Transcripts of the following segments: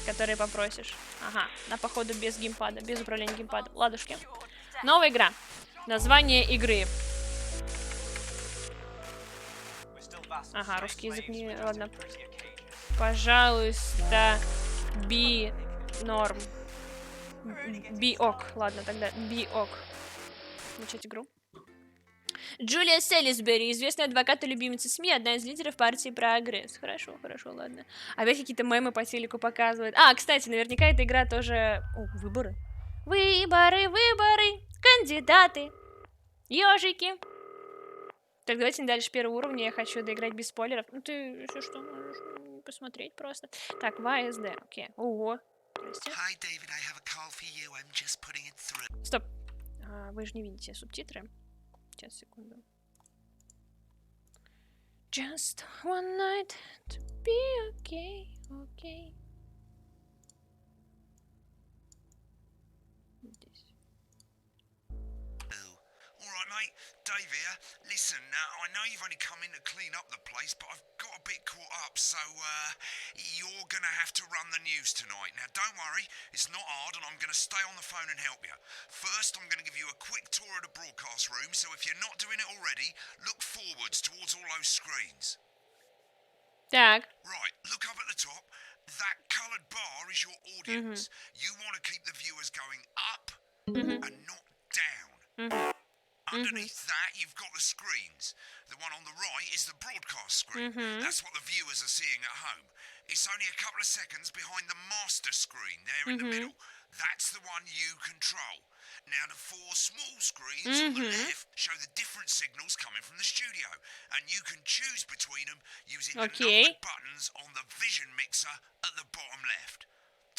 которые попросишь. Ага, на походу без геймпада, без управления геймпадом. Ладушки. Новая игра. Название игры. Ага, русский язык не... Ладно. Пожалуйста, норм. Ок. Ладно, тогда ок. Начать игру. Джулия Селисбери, известная адвокат и любимица СМИ, одна из лидеров партии «Прогресс». Хорошо, хорошо, ладно. Опять какие-то мемы по телеку показывают. А, кстати, наверняка эта игра тоже... О, выборы. Выборы, кандидаты, ежики. Так, давайте дальше первого уровня. Я хочу доиграть без спойлеров. Ну, ты, если что, можешь посмотреть просто. Так, ВСД, окей. Ого. Стоп. Вы же не видите субтитры. Сейчас, секунду. Just one night to be okay, okay. Здесь. Alright mate, Dave here. Listen, I know you've only come in to clean up the place, but I've got a bit caught up, so you're gonna have to run the news tonight. Now don't worry, it's not hard and I'm gonna stay on the phone and help you. First, I'm gonna give you a quick tour of the broadcast room, so if you're not doing it already, look forwards towards all those screens. Так. Right, look up at the top. That coloured bar is your audience. You want to keep the viewers going up and not down. Underneath that, you've got the screens. The one on the right is the broadcast screen. That's what the viewers are seeing at home. It's only a couple of seconds behind the master screen there in the middle. That's the one you control. Now, the four small screens on the left show the different signals coming from the studio. And you can choose between them using the numbered buttons on the vision mixer at the bottom left.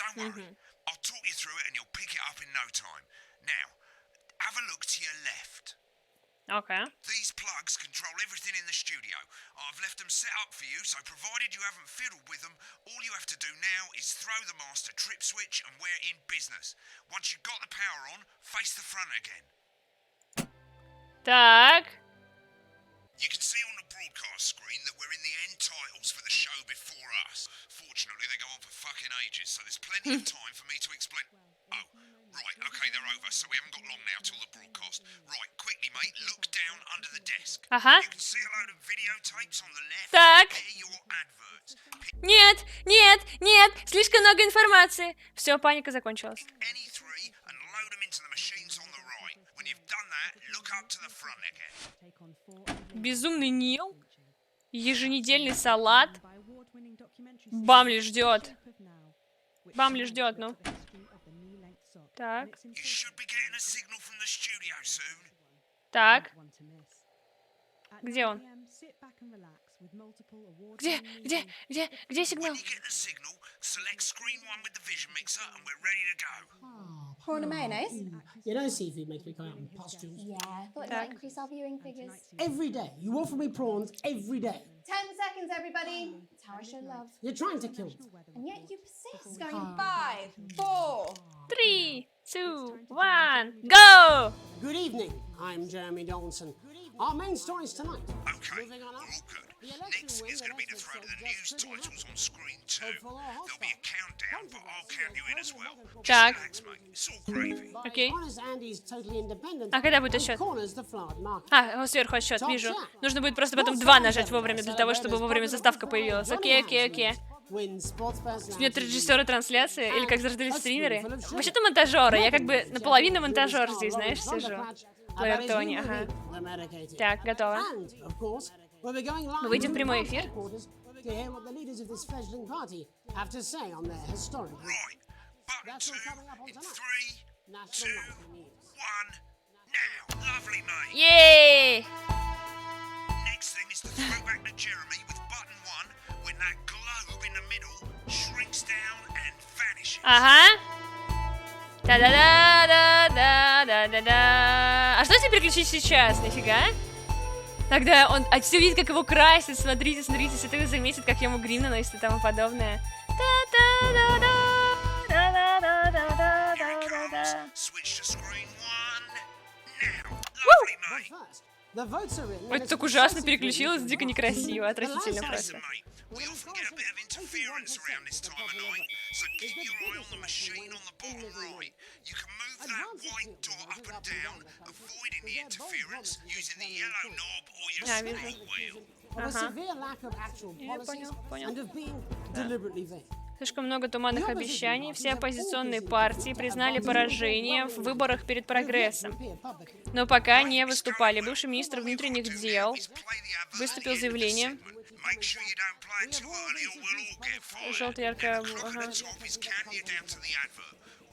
Don't worry, I'll talk you through it and you'll pick it up in no time. Now, have a look to your left. Okay. These plugs control everything in the studio. I've left them set up for you, so provided you haven't fiddled with them, all you have to do now is throw the master trip switch and we're in business. Once you've got the power on, face the front again. Так. You can see on the broadcast screen that we're in the end titles for the show before us. Fortunately, they go on for fucking ages, so there's plenty of time for me to explain... Oh. Right, okay, they're over, so we haven't got long now till the broadcast. Right, quickly, mate, look down under the desk. Ага. You can see a load of videotapes on the left. Так. They're your adverts. Нет, нет, нет, слишком много информации. Все, паника закончилась. Any three and load them into the machines on the right. When you've done that, look up to the front again. Безумный Нил. Еженедельный салат. Бамли ждет. Бамли ждет, ну. Так. Так. Где он? Где сигнал? Prawn and mayonnaise? You know seafood makes me go out in pustules. Yeah, I thought it might increase our viewing figures. Every day. You offer me prawns every day. 10 seconds, everybody. That's how I show love. You're trying to kill me. And yet you persist. Going in 5, 4. 3, 2, 1, go! Good evening. I'm Jeremy Donaldson. Our main stories tonight. Okay, all good. Next is going to be to throw the news titles on screen too. There'll be a countdown, but I'll count you in as well. Так. Relax, mate. It's all gravy. Окей. Honest Andy's totally independent. А когда будет отсчет? Corners the flowered market. А, сверху отсчет, вижу. Нужно будет просто потом 2 нажать вовремя, для того, чтобы вовремя заставка появилась. Окей. Нет режиссера трансляции, или как заждались стримеры. Вообще-то монтажеры, я как бы наполовину монтажер здесь, знаешь, сижу. Клавиатоне, ага. Так, готово. Мы выйдем в прямой эфир. Button 2 in 3, 2, 1, now. Lovely, mate. Ей! Next thing is to throw back to Jeremy with button 1 when that globe in the middle shrinks down and vanishes. Ага. Да-да-да-да-да-да-да. А что если переключить сейчас? Нифига. Тогда он все видит, как его красит. Смотрите, смотрите, все это заметит, как ему грим наносит и тому подобное. Ой, это так ужасно переключилось, дико некрасиво, отвратительно просто. We often get a bit of interference around this time of night, so keep your eye on the machine on the bottom right. You can move that white dot up and down, avoiding the interference using the yellow knob or your scroll wheel. Of a severe lack of actual policies and of being deliberately vague. Слишком много туманных обещаний. Все оппозиционные партии признали поражение в выборах перед прогрессом, но пока не выступали. Бывший министр внутренних дел выступил с заявлением. Желтый ярко...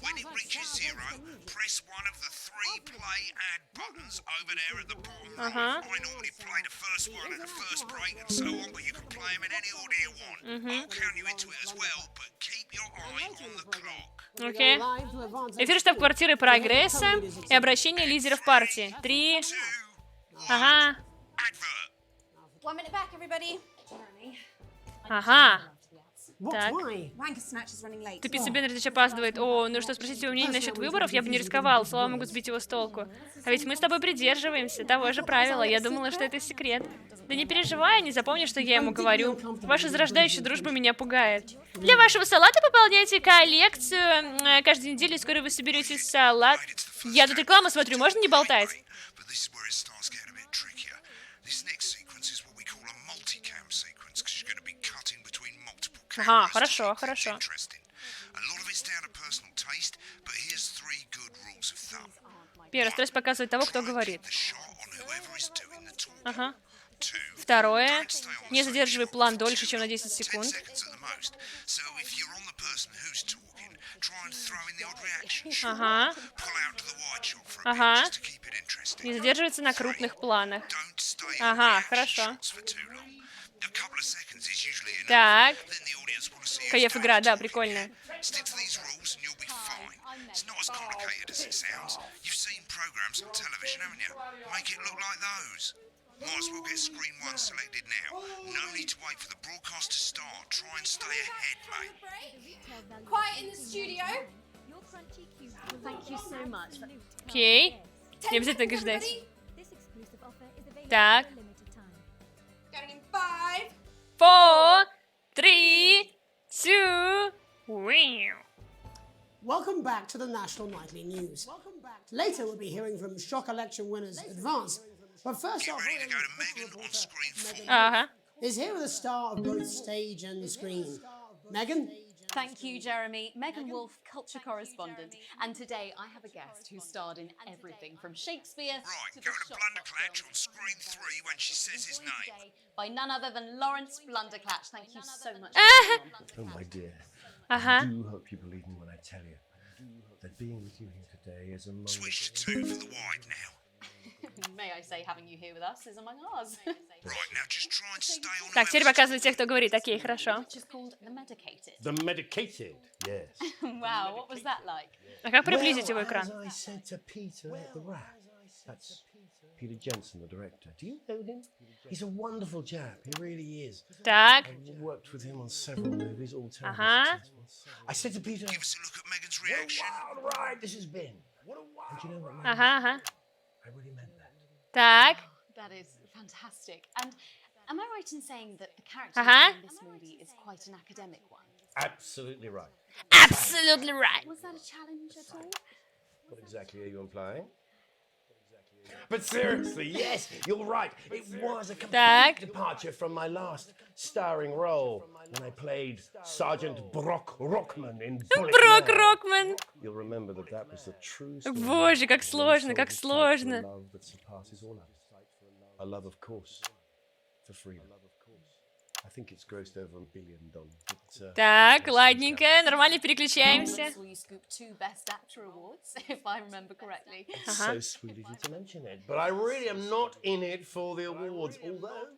When it reaches zero, press one of the 3 play ad buttons over there at the bottom right. I normally play the first one at the first break and so on, but you can play them in any order you want. I'll count you into it as well, but keep your eye on the clock. Окей. Эфир штаб-квартиры прогресса и обращение лидеров партии. 3. Ага. 1 minute back, everybody. Ага. What? Так. Why? Wanker Snatch is running late. Тупица Бенедич опаздывает. О, ну что, спросите его мнение насчет выборов? Я бы не рисковал, слова могут сбить его с толку. А ведь мы с тобой придерживаемся того же правила. Я думала, что это секрет. Да не переживай, не запомни, что я ему говорю. Ваша зарождающая дружба меня пугает. Для вашего салата пополняйте коллекцию. Каждую неделю скоро вы соберете салат. Я тут рекламу смотрю, можно не болтать? Ага, хорошо, хорошо. Первое, стараюсь показывать того, кто говорит. Ага. Второе, не задерживай план дольше, чем на 10 секунд. Ага. Ага. Не задерживается на крупных планах. Ага, хорошо. Так. Кайф игра, да, прикольная. Might as well get screen 1 selected now. No need to wait for the broadcast to start. Try and stay ahead, mate. Quiet in the studio. Thank you so much. Окей. Не обязательно ждать. Так. Going in 5. 4, 3, 2, wow. Welcome back to the National Nightly News. Later we'll be hearing from shock election winners Advance. But first off, Ready to go to Megan on screen 4. Ага. is here with a star of both stage and screen. Megan? Thank you, Jeremy. Megan Wolf, culture correspondent. And today I have a guest who starred in everything from Shakespeare Right, to go the to shock Blunderclatch on screen 3 when she says his name. today by none other than Lawrence Blunderclatch. Thank you so much. Oh, my dear. Ага. I do hope you believe me when I tell you that being with you here today is a moment. Switch to 2 for the wide now. May I say, having you here with us is among ours. Right, now just try and stay on. Так, теперь показываю тех, кто говорит. Окей, хорошо. Which is called The Medicated. The medicated, yes. Wow, what was that like? А как приблизить его экран? As I said to Peter at the Rat, that's Peter Jensen, the director. Do you know him? He's a wonderful chap. He really is. Так. I've worked with him on several movies, all terribly Ага. successful. I said to Peter, Give us a look at Megan's "What a reaction. wild ride this has been." And you know what, Megan? Ага, ага. I really meant that. Так. That is fantastic. And am I right in saying that the character Uh-huh. in this movie is quite an academic one? Absolutely right. Absolutely right. Was that a challenge at all? What exactly are you implying? But seriously, yes, you're right. It was a Так. complete departure from my last starring role when I played Sergeant Brock Rockman in Bullet Брок Man. Рокман. You'll remember that that was the true story. Боже, как сложно, One как soldier сложно. fight for a love that surpasses all others. A love, of course, for freedom. I think it's grossed over $1 billion. But, Так, ладненько, нормально переключаемся. Will you scoop 2 Best Actor awards, if I remember correctly? So sweet of you to mention it. But I really am not in it for the awards. Although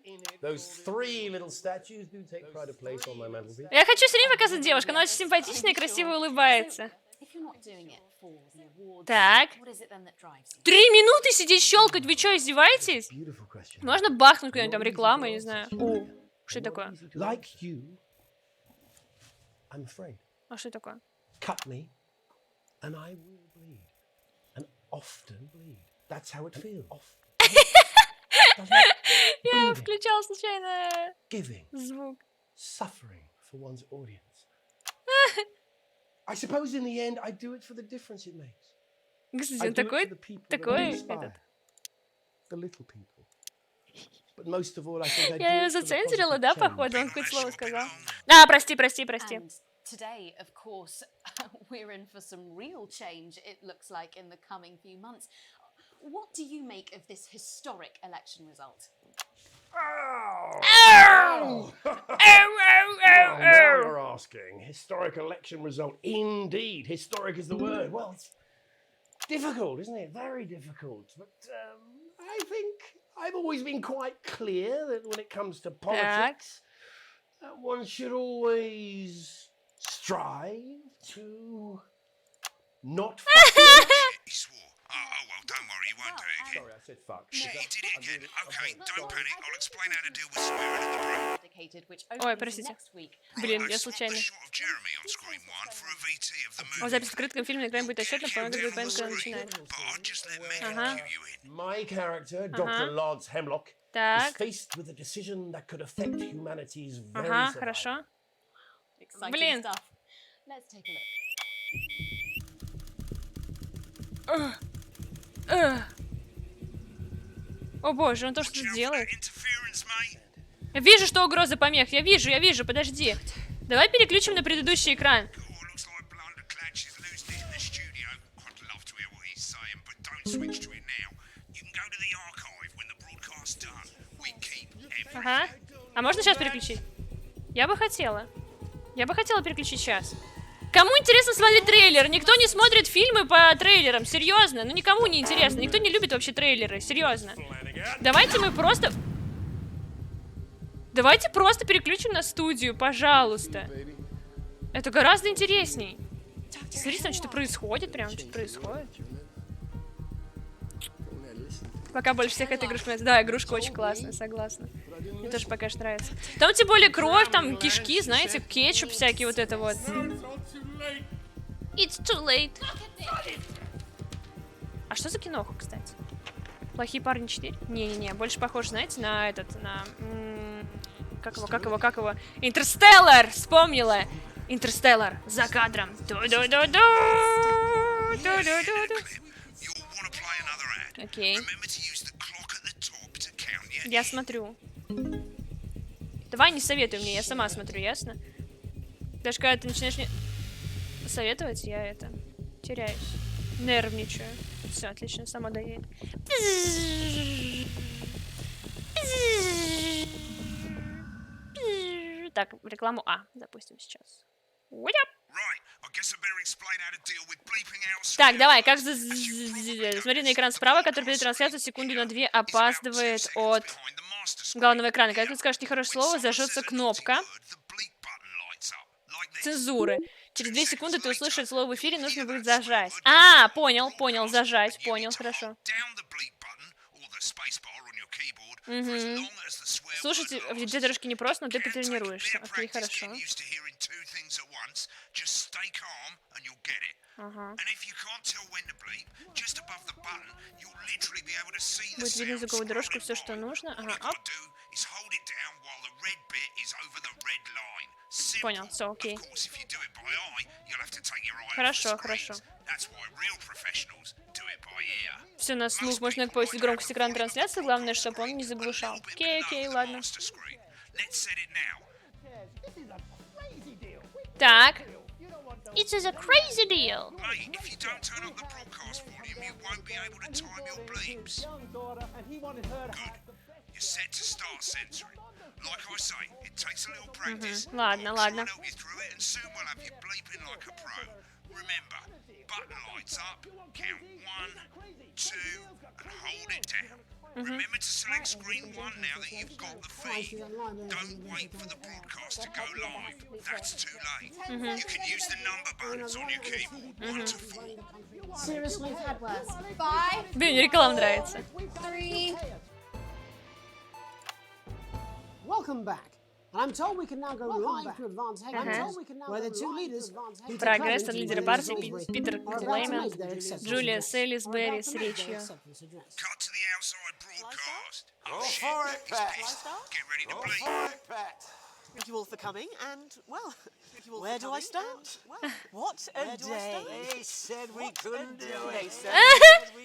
those 3 little statues do take pride of place on my mantelpiece. Я хочу все время показать девушку, она очень симпатичная и красиво улыбается. If you're not doing it for the awards, Так. what is it then that drives you? 3 минуты сидеть щелкать, вы что, издеваетесь? Beautiful question. Можно бахнуть куда-нибудь там рекламу, я не знаю. О, что это такое? Like you, I'm afraid. А что это такое? Cut me, and I will bleed. And often bleed. That's how it feels. Doesn't it? Я включала случайно Giving. звук. suffering for one's audience. I suppose in the end I do it for the difference it makes. Кстати, он такой, The little people. But most of all, I think I do Я ее it for the зацензорила, positive да, change. походу, он хоть слово сказал. А, прости. And today, of course, we're in for some real change, it looks like, in the coming few months. What do you make of this historic election result? Now you're asking. Historic election result. Indeed. Historic is the word. Well, it's difficult, isn't it? Very difficult. But I think I've always been quite clear that when it comes to politics, one should always strive to not fuck it up. He swore. Oh, well, don't worry, he won't do it again. Sorry, I said fuck. Shit, he did it again. Okay, don't panic. I'll explain how to deal with swearing in the room. Which Ой, opens простите. next week. Блин, I я swapped случайно. the shot of Jeremy on screen one for a VT of the movie. Запись в открытом фильме «Игра будет отчетно», по-моему, когда начинает. But I'll just let Megan cue you in. My character, Dr. Lance Hemlock, is Так, faced with a decision that could affect humanity's very ага, survival. хорошо. Exciting Блин. stuff. Let's take a look. О боже, он то, что Watch out for делает. that interference, mate. Я вижу, что угроза помех. Я вижу, подожди. Давай переключим на предыдущий экран. Oh, looks like Blunder Clatch is losing it in the studio. I'd love to hear what he's saying, but don't switch to it now. You can go to the archive when the broadcast's done. We keep everything. Ага. А можно сейчас переключить? Я бы хотела переключить сейчас. Кому интересно смотреть трейлер? Никто не смотрит фильмы по трейлерам, серьезно. Ну никому не интересно, никто не любит вообще трейлеры, серьезно. Давайте просто переключим на студию, пожалуйста. Это гораздо интересней. Смотри, там что-то происходит, Пока больше всех эта игрушка нравится. Да, игрушка очень классная, согласна. Мне тоже пока что нравится. Там тем более кровь, там кишки, знаете, кетчуп всякий, вот это вот. It's too late. А что за киноха, кстати? Плохие парни 4? Не-не-не, больше похож, знаете, на этот, на... Как его? Интерстеллар! Вспомнила! Интерстеллар, за кадром. Ду-ду-ду-ду! Ду-ду-ду-ду! Окей. Я смотрю. Давай не советуй мне, я сама смотрю, ясно? Даже когда ты начинаешь мне советовать, я это... теряюсь. Нервничаю. Все, отлично, сама доедет. Так, рекламу допустим, сейчас. Так, давай, как смотри на экран справа, который перед трансляцией секунду на 2 опаздывает от главного экрана. Когда ты скажешь нехорошее слово, зажжется кнопка цензуры. Через 2 секунды ты услышишь слово в эфире, нужно будет зажать. Понял, зажать, понял, хорошо. Угу. Слушайте, в дедушке непросто, но ты потренируешься. Окей, хорошо. Ага. Будет видно звуковую дорожку, все, что нужно. Ага, оп. Понял, все, окей. Хорошо. Все на слух, можно повысить громкость экрана трансляции, главное, чтобы он не заглушал. Окей, ладно. Так. It is a crazy deal. Mate, if you don't turn up the broadcast volume, you won't be able to time your bleeps. Good. You're set to start censoring. Like I say, it takes a little practice. Ладно. I'll help you through it, and soon we'll have you bleeping like a pro. Remember, button lights up, count 1, 2, and hold it down. Remember to select screen 1 now that you've got the feed. Don't wait for the broadcast to go live. That's too late. You can use the number buttons on your keyboard. 1 to 4. Seriously, we've had worse. 5, Блин, мне реклама нравится. 3. Welcome back. And I'm told we can now go live to Advanced Hangouts, where the two leaders, Peter Прогресс Claridge от and лидера Gregory партии Judge, Питер are about to Клеймент, make their acceptance Джулия address. Селисбери с Their речью. acceptance address. Cut to the outside broadcast. Oh, shit. for it, He's Pat. pissed. Get ready to bleep. For it, Pat. Thank you all for coming, and, well, where do I start? What a day. They said we couldn't do They it. said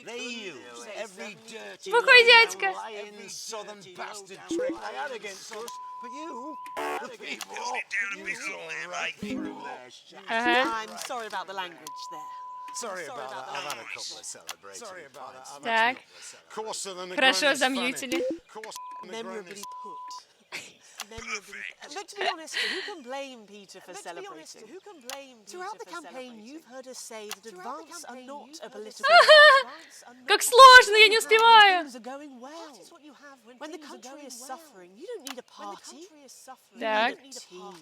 They used every dirty Бухой дядька. lying southern bastard trick they had against us. But you, the people, you saw right through their shit. Ага. I'm sorry about the language there. Sorry about that. I've had a couple of celebrations. Sorry about that. Так. Coarser than the Хорошо, granny's fanny. замьютили. Coarser than the Memorably granny's. put. Memorably. Look, to be honest, who can blame Peter for celebrating? Throughout the campaign, you've heard us say that advance are not a political Как сложно, я не успеваю. things are going well. When the country is suffering, you don't need a party. Так. You need a team.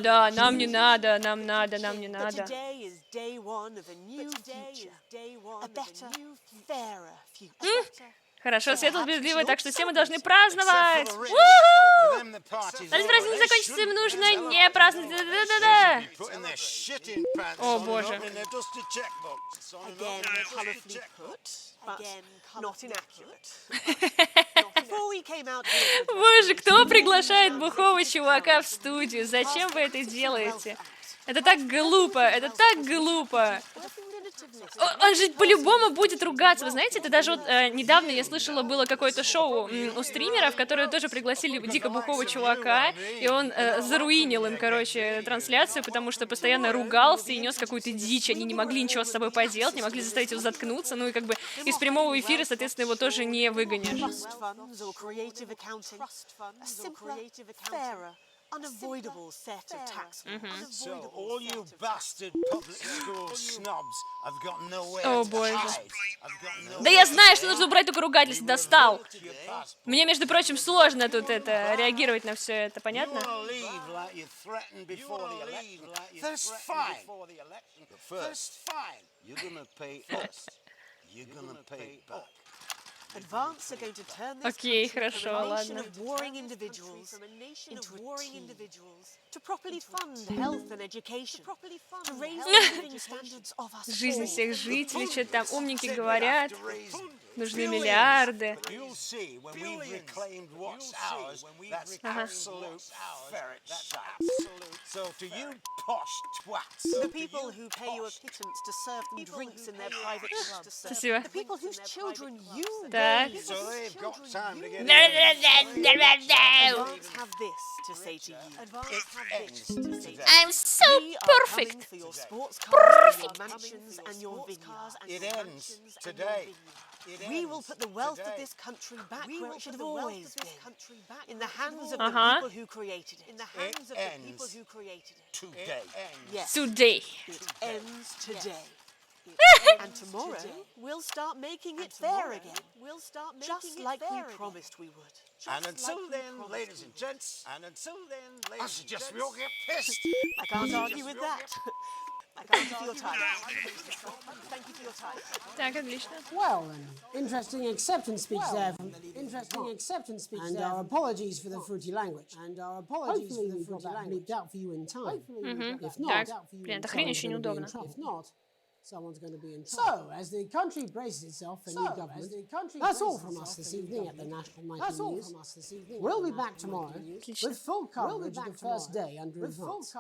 Да, нам не надо, нам не But надо. today is day one of a new future. A better, fairer future. Хорошо, светло, справедливо, так что все мы должны праздновать. For У-ху! them, the party's Если over. праздник не They закончится, им shouldn't нужно be не праздновать. Да-да-да. putting their shit in pants О, on and боже. opening their dusty checkbooks. On and Again, opening their dusty colourfully checkbooks. put, but not inaccurate. Before we came out here, Боже, кто приглашает бухого чувака в студию? Зачем вы это делаете? Это так глупо, это так глупо. Он же по-любому будет ругаться. Вы знаете, это даже вот недавно я слышала, было какое-то шоу у стримеров, которые тоже пригласили дико бухого чувака, и он заруинил им, короче, трансляцию, потому что постоянно ругался и нес какую-то дичь. Они не могли ничего с собой поделать, не могли заставить его заткнуться, ну и как бы из прямого эфира, соответственно, его тоже не выгонишь. trust funds or creative accounting, a simpler, fairer, unavoidable set of tax laws. So all you bastard public school snobs have got nowhere О, to боже. hide. Have got Да я знаю, что нужно убрать только ругательство, достал. Мне, между прочим, сложно тут это реагировать на все это, понятно? wanna leave like you threatened before the election. That's fine. But first, you're gonna pay us. You're gonna pay back. Advance are going to turn this Окей, country хорошо, from a nation ладно. of warring individuals into a team, to properly fund health and education, to raise the living standards of us Жизнь all. всех жителей, что-то там умники говорят. Нужны миллиарды. You'll see when we've reclaimed what's ours. That's absolute ferret shite. So to you posh twats, The people who pay you a pittance to serve them drinks in their private clubs. Спасибо. The people whose children you Так. so they've got time to get Advance have this to say to you. Advance have this to say to you. I'm so We are coming perfect. for your sports cars, your mansions, and your vineyards. It ends today. We will put the wealth of this country back where it should have always been. In the hands of the Uh-huh. people who created it. In the hands of the people who created it. Today. Yes, Today. it ends today. And tomorrow, we'll start making it fair again. Just like we promised we would. And until then, ladies and gents, I suggest we all get pissed. I can't argue with that. Thank you for your time. Thank you for your time. Так, отлично. Well, then, interesting acceptance speech there. Interesting acceptance speech and our apologies for the fruity language. And our apologies for the fruity language. Bleeped out for you in time. If not, Так, блин, эта хрень очень неудобно. if not, someone's going to be in trouble. So, as the country braces itself for new government, that's all from us this evening at the National Nightly News. We'll be back tomorrow with full coverage of the first day under advance.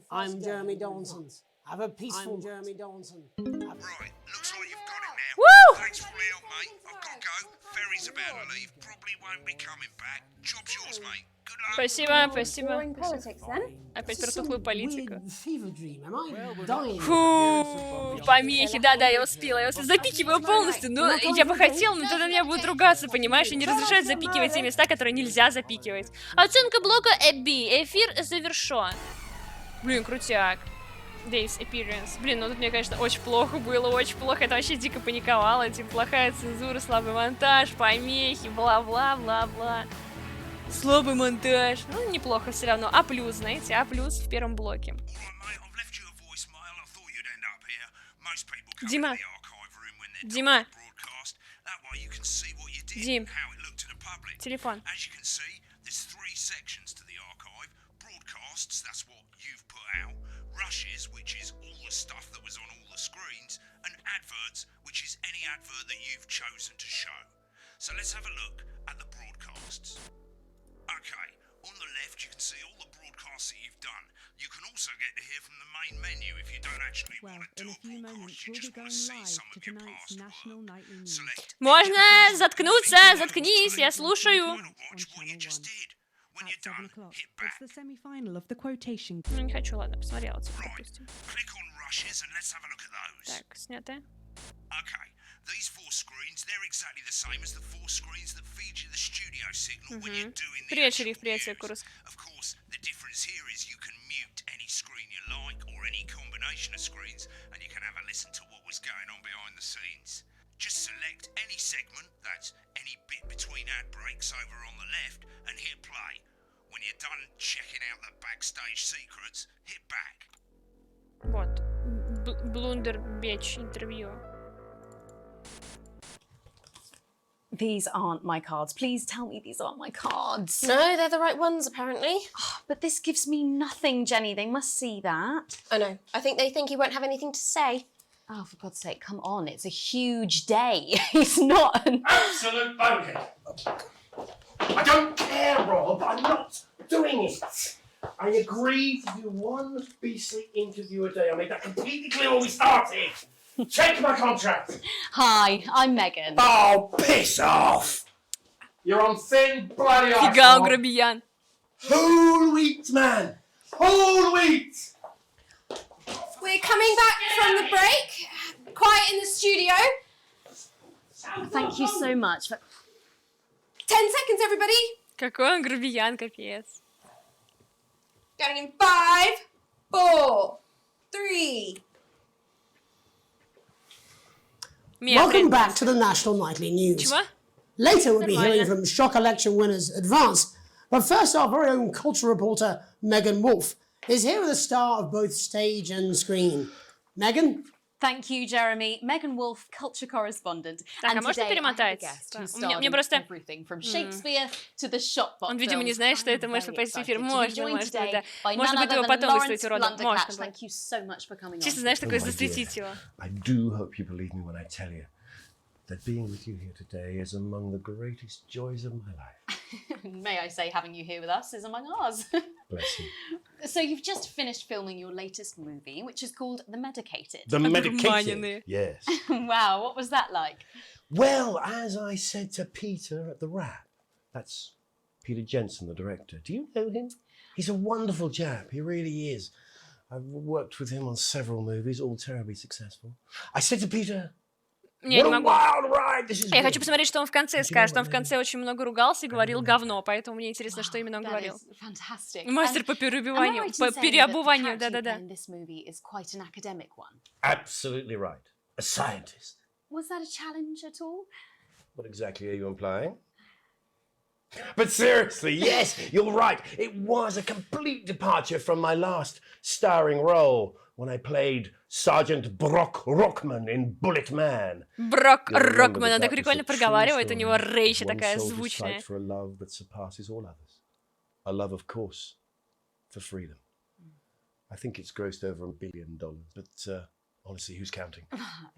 I'm Jeremy Donson. Have a peaceful Jeremy Donson. Right, looks like you've got it now. Woo! Thanks for all the help, mate. I've got to go. Ferry's about to leave. Probably won't be coming back. Job's yours, mate. Good luck. Спасибо, спасибо. Boring politics then. Опять про тухлую политику. Weird fever dream. Am I dying? Фу, помехи, да, я успела. Я запикиваю полностью, но я бы хотела, но тогда меня будут ругаться, понимаешь? И не разрешают запикивать те места, которые нельзя запикивать. Оценка блока B. Эфир завершен. Блин, крутяк. Days Appearance. Блин, ну тут мне, конечно, очень плохо было, очень плохо. Это вообще дико паниковало. Типа, плохая цензура, слабый монтаж, помехи, бла-бла-бла-бла. Слабый монтаж. Ну, неплохо все равно. А+, знаете, А+ в первом блоке. All right, mate, I've left you a voicemail. I thought you'd end up here. Most people come Дима. to the archive room when they're Дима. done the broadcast. That way you can see what you did Дим. and how it looked to the public. Телефон. As you can see, there's 3 sections to the archive. Broadcasts, that's what you've put out. Rushes, which is all the stuff that was on all the screens. And adverts, which is any advert that you've chosen to show. So let's have a look at the broadcasts. Okay, On the left, you can see all the broadcasts that you've done. You can also get to hear from the main menu if you don't actually want to do a broadcast. You just want to see some of your past work. Select. Можно заткнуться, заткнись, я слушаю. Watch what you just did. When you're done, hit back. The semi-final of the quotation. Ну, не хочу, ладно, посмотрела, допустим. Click on rushes and let's have a look at those. Так, снято. Okay, these 4 screens, they're exactly the same as the 4 screens that feed you the studio signal when you're doing the Привет, actual шериф, привет, news. Курус. Of course, the difference here is you can mute any screen you like or any combination of screens and you can have a listen to what was going on behind the scenes. Just select any segment, that's any bit between ad breaks over on the left, and hit play. When you're done checking out the backstage secrets, hit back. Вот. Блундербеч интервью. These aren't my cards. Please tell me these aren't my cards. No, they're the right ones, apparently. But this gives me nothing, Jenny. They must see that. I know. I think they think he won't have anything to say. Oh, for God's sake, come on. It's a huge day. He's not an... Absolute bonehead. I don't care, Rob. I'm not doing it. I agreed to do 1 BC interview a day. I made that completely clear when we started. Check my contract. Hi, I'm Megan. Oh, piss off. You're on thin bloody ice. Фига, грубиян. Whole wheat, man. Whole wheat. We're coming back from the break. Quiet in the studio. Thank you so much. 10 seconds, everybody. Какой он грубиян, капец. Going in 5, 4, 3. Welcome back to the National Nightly News. Чего? Later we'll be Нормально. hearing from shock election winners Advance. But first our very own culture reporter Megan Wolfe is here with a star of both stage and screen. Megan? Thank you, Jeremy. Megan Wolfe, culture correspondent. Так, and а можно today I have a перемотать? guest Да. who Мне starred in просто... everything from Shakespeare to the Shopbot Он, видимо, не films. знает, что это I'm может very попасть в эфир. excited to be Можно, joined можно, today да. by Можно none будет его other than потом выставить Lawrence уродом. Можно Blundercatch. будет. Thank you so much for coming Чисто, on. знаешь, такое my dear. засветить его. I do hope you believe me when I tell you that being with you here today is among the greatest joys of my life. May I say, having you here with us is among ours. Bless you. So you've just finished filming your latest movie, which is called The Medicated. The medicated. Одурманенные. Yes. Wow, what was that like? Well, as I said to Peter at the Wrap, that's Peter Jensen, the director. Do you know him? He's a wonderful chap. He really is. I've worked with him on several movies, all terribly successful. I said to Peter, Не, what не a могу. wild ride this is. Я хочу посмотреть, что он в конце скажет. Он в конце очень много ругался и говорил говно, поэтому мне интересно, что именно он That говорил. is fantastic. Мастер по Am I переубиванию, right in по saying that the переобуванию, character you да-да-да. play in this movie is quite an academic one? Absolutely right. A scientist. Was that a challenge at all? What exactly are you implying? But seriously, yes, you're right. It was a complete departure from my last starring role when I played Sergeant Brock Rockman in Bullet Man. Брок You'll remember Рокман, он that так that was a прикольно true проговаривает, у story. него речь One такая soldier's звучная. fight for a love that surpasses all others. A love, of course, for freedom. I think it's grossed over $1 billion, but honestly, who's counting?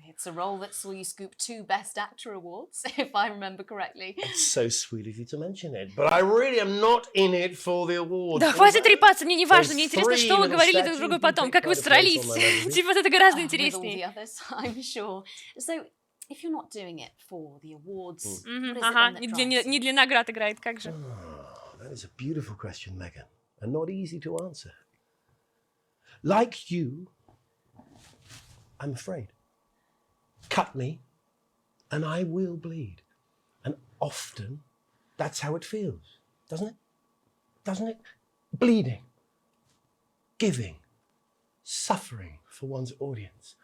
It's a role that saw you scoop 2 Best Actor awards, if I remember correctly. It's so sweet of you to mention it, but I really am not in it for the awards. Да хватит трепаться, мне не важно, There's мне интересно, three что вы little говорили друг statues другу been потом, picked как by вы the police срались. on my movie. Типа вот это гораздо With all the интереснее. others, I'm sure. So, if you're not doing it for the awards, what is it Ага, then that не drives you? не для наград играет, как же. Oh, that is a beautiful question, Megan, and not easy to answer. Like you, I'm afraid. Cut me, and I will bleed. And often, that's how it feels, doesn't it? Doesn't it? Bleeding, giving, suffering for one's audience.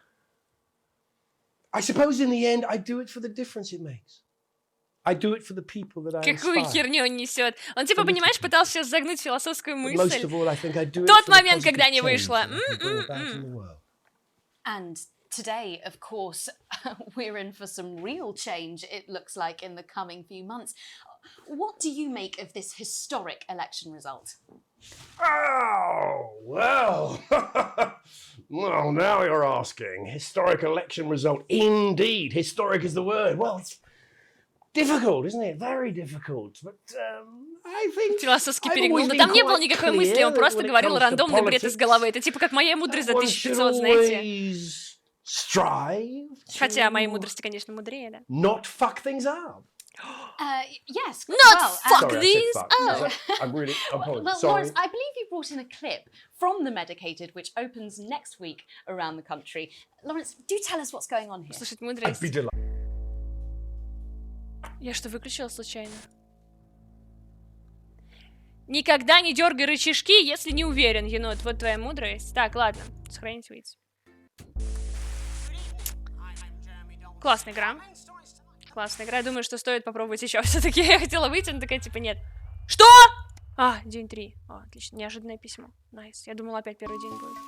I suppose in the end, I do it for the difference it makes. I do it for the people that I Какую inspire. херню он несет. Он типа, понимаешь, пытался сейчас загнуть философскую But most мысль. of all, I think I do it Тот for the момент, positive когда не change вышло. that I can bring about in the world. And today, of course, we're in for some real change, it looks like, in the coming few months. What do you make of this historic election result? Oh, well. Well, now you're asking. Historic election result. Indeed. Historic is the word. Well, it's difficult, isn't it? Very difficult. But I think Философски I've перегнул. always Да been там не было quite никакой clear мысли, он that просто when it говорил comes to рандомный бред из politics, головы. Это типа как моя мудрость за one 1500, should знаете. always strive Хотя мои to мудрости, конечно, мудрее, да. not fuck things up. Yes. Not well, fuck Sorry, I said these fuck. up. I'm really apologize. Well, Sorry. Lawrence, I believe you brought in a clip from The Medicated, which opens next week around the country. Lawrence, do tell us what's going on here. Слушать I'd мудрость. be delighted. Я что, выключила случайно? Никогда не дергай рычажки, если не уверен, енот. Вот твоя мудрость. Так, ладно. Сохранить выйти. Классная игра. Классная игра. Я думаю, что стоит попробовать еще. Все-таки я хотела выйти, но такая типа нет. Что? А, день 3. О, отлично. Неожиданное письмо. Найс. Я думала, опять первый день будет.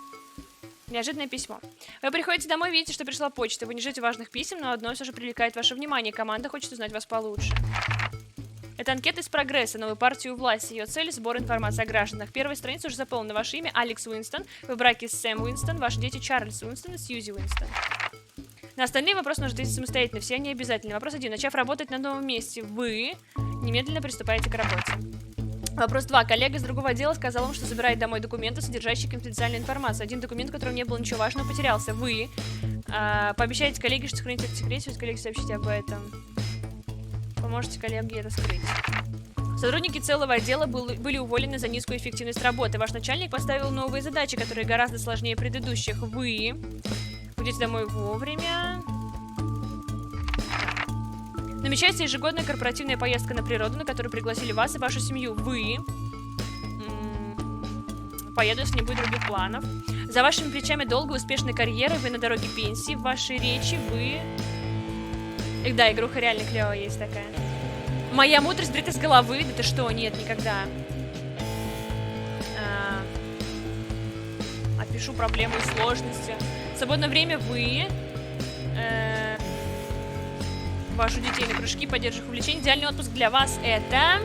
Неожиданное письмо. Вы приходите домой, видите, что пришла почта. Вы не ждете важных писем, но одно все же привлекает ваше внимание. Команда хочет узнать вас получше. Это анкета из прогресса, новой партии у власти. Ее цель — сбор информации о гражданах. Первая страница уже заполнена. Ваше имя — Алекс Уинстон. Вы в браке с Сэм Уинстон. Ваши дети — Чарльз Уинстон и Сьюзи Уинстон. На остальные вопросы нужно ответить самостоятельно. Все они обязательны. Вопрос 1. Начав работать на новом месте, вы немедленно приступаете к работе. Вопрос 2. Коллега из другого отдела сказал вам, что забирает домой документы, содержащие конфиденциальную информацию. Один документ, в котором не было ничего важного, потерялся. Вы пообещаете коллеге, что сохраните это в секрете, ведь коллеге сообщите об этом. Поможете коллеге это скрыть. Сотрудники целого отдела были уволены за низкую эффективность работы. Ваш начальник поставил новые задачи, которые гораздо сложнее предыдущих. Вы идете домой вовремя. Намечается ежегодная корпоративная поездка на природу, на которую пригласили вас и вашу семью. Вы поеду, если не будет других планов. За вашими плечами долгая успешная карьера, вы на дороге пенсии. В вашей речи вы... Да, игруха реально клевая есть такая. Моя мудрость брит из головы. Да ты что? Нет, никогда. Опишу проблему и сложности. В свободное время вы вожу детей на кружки, поддерживающих увлечений. Идеальный отпуск для вас — это...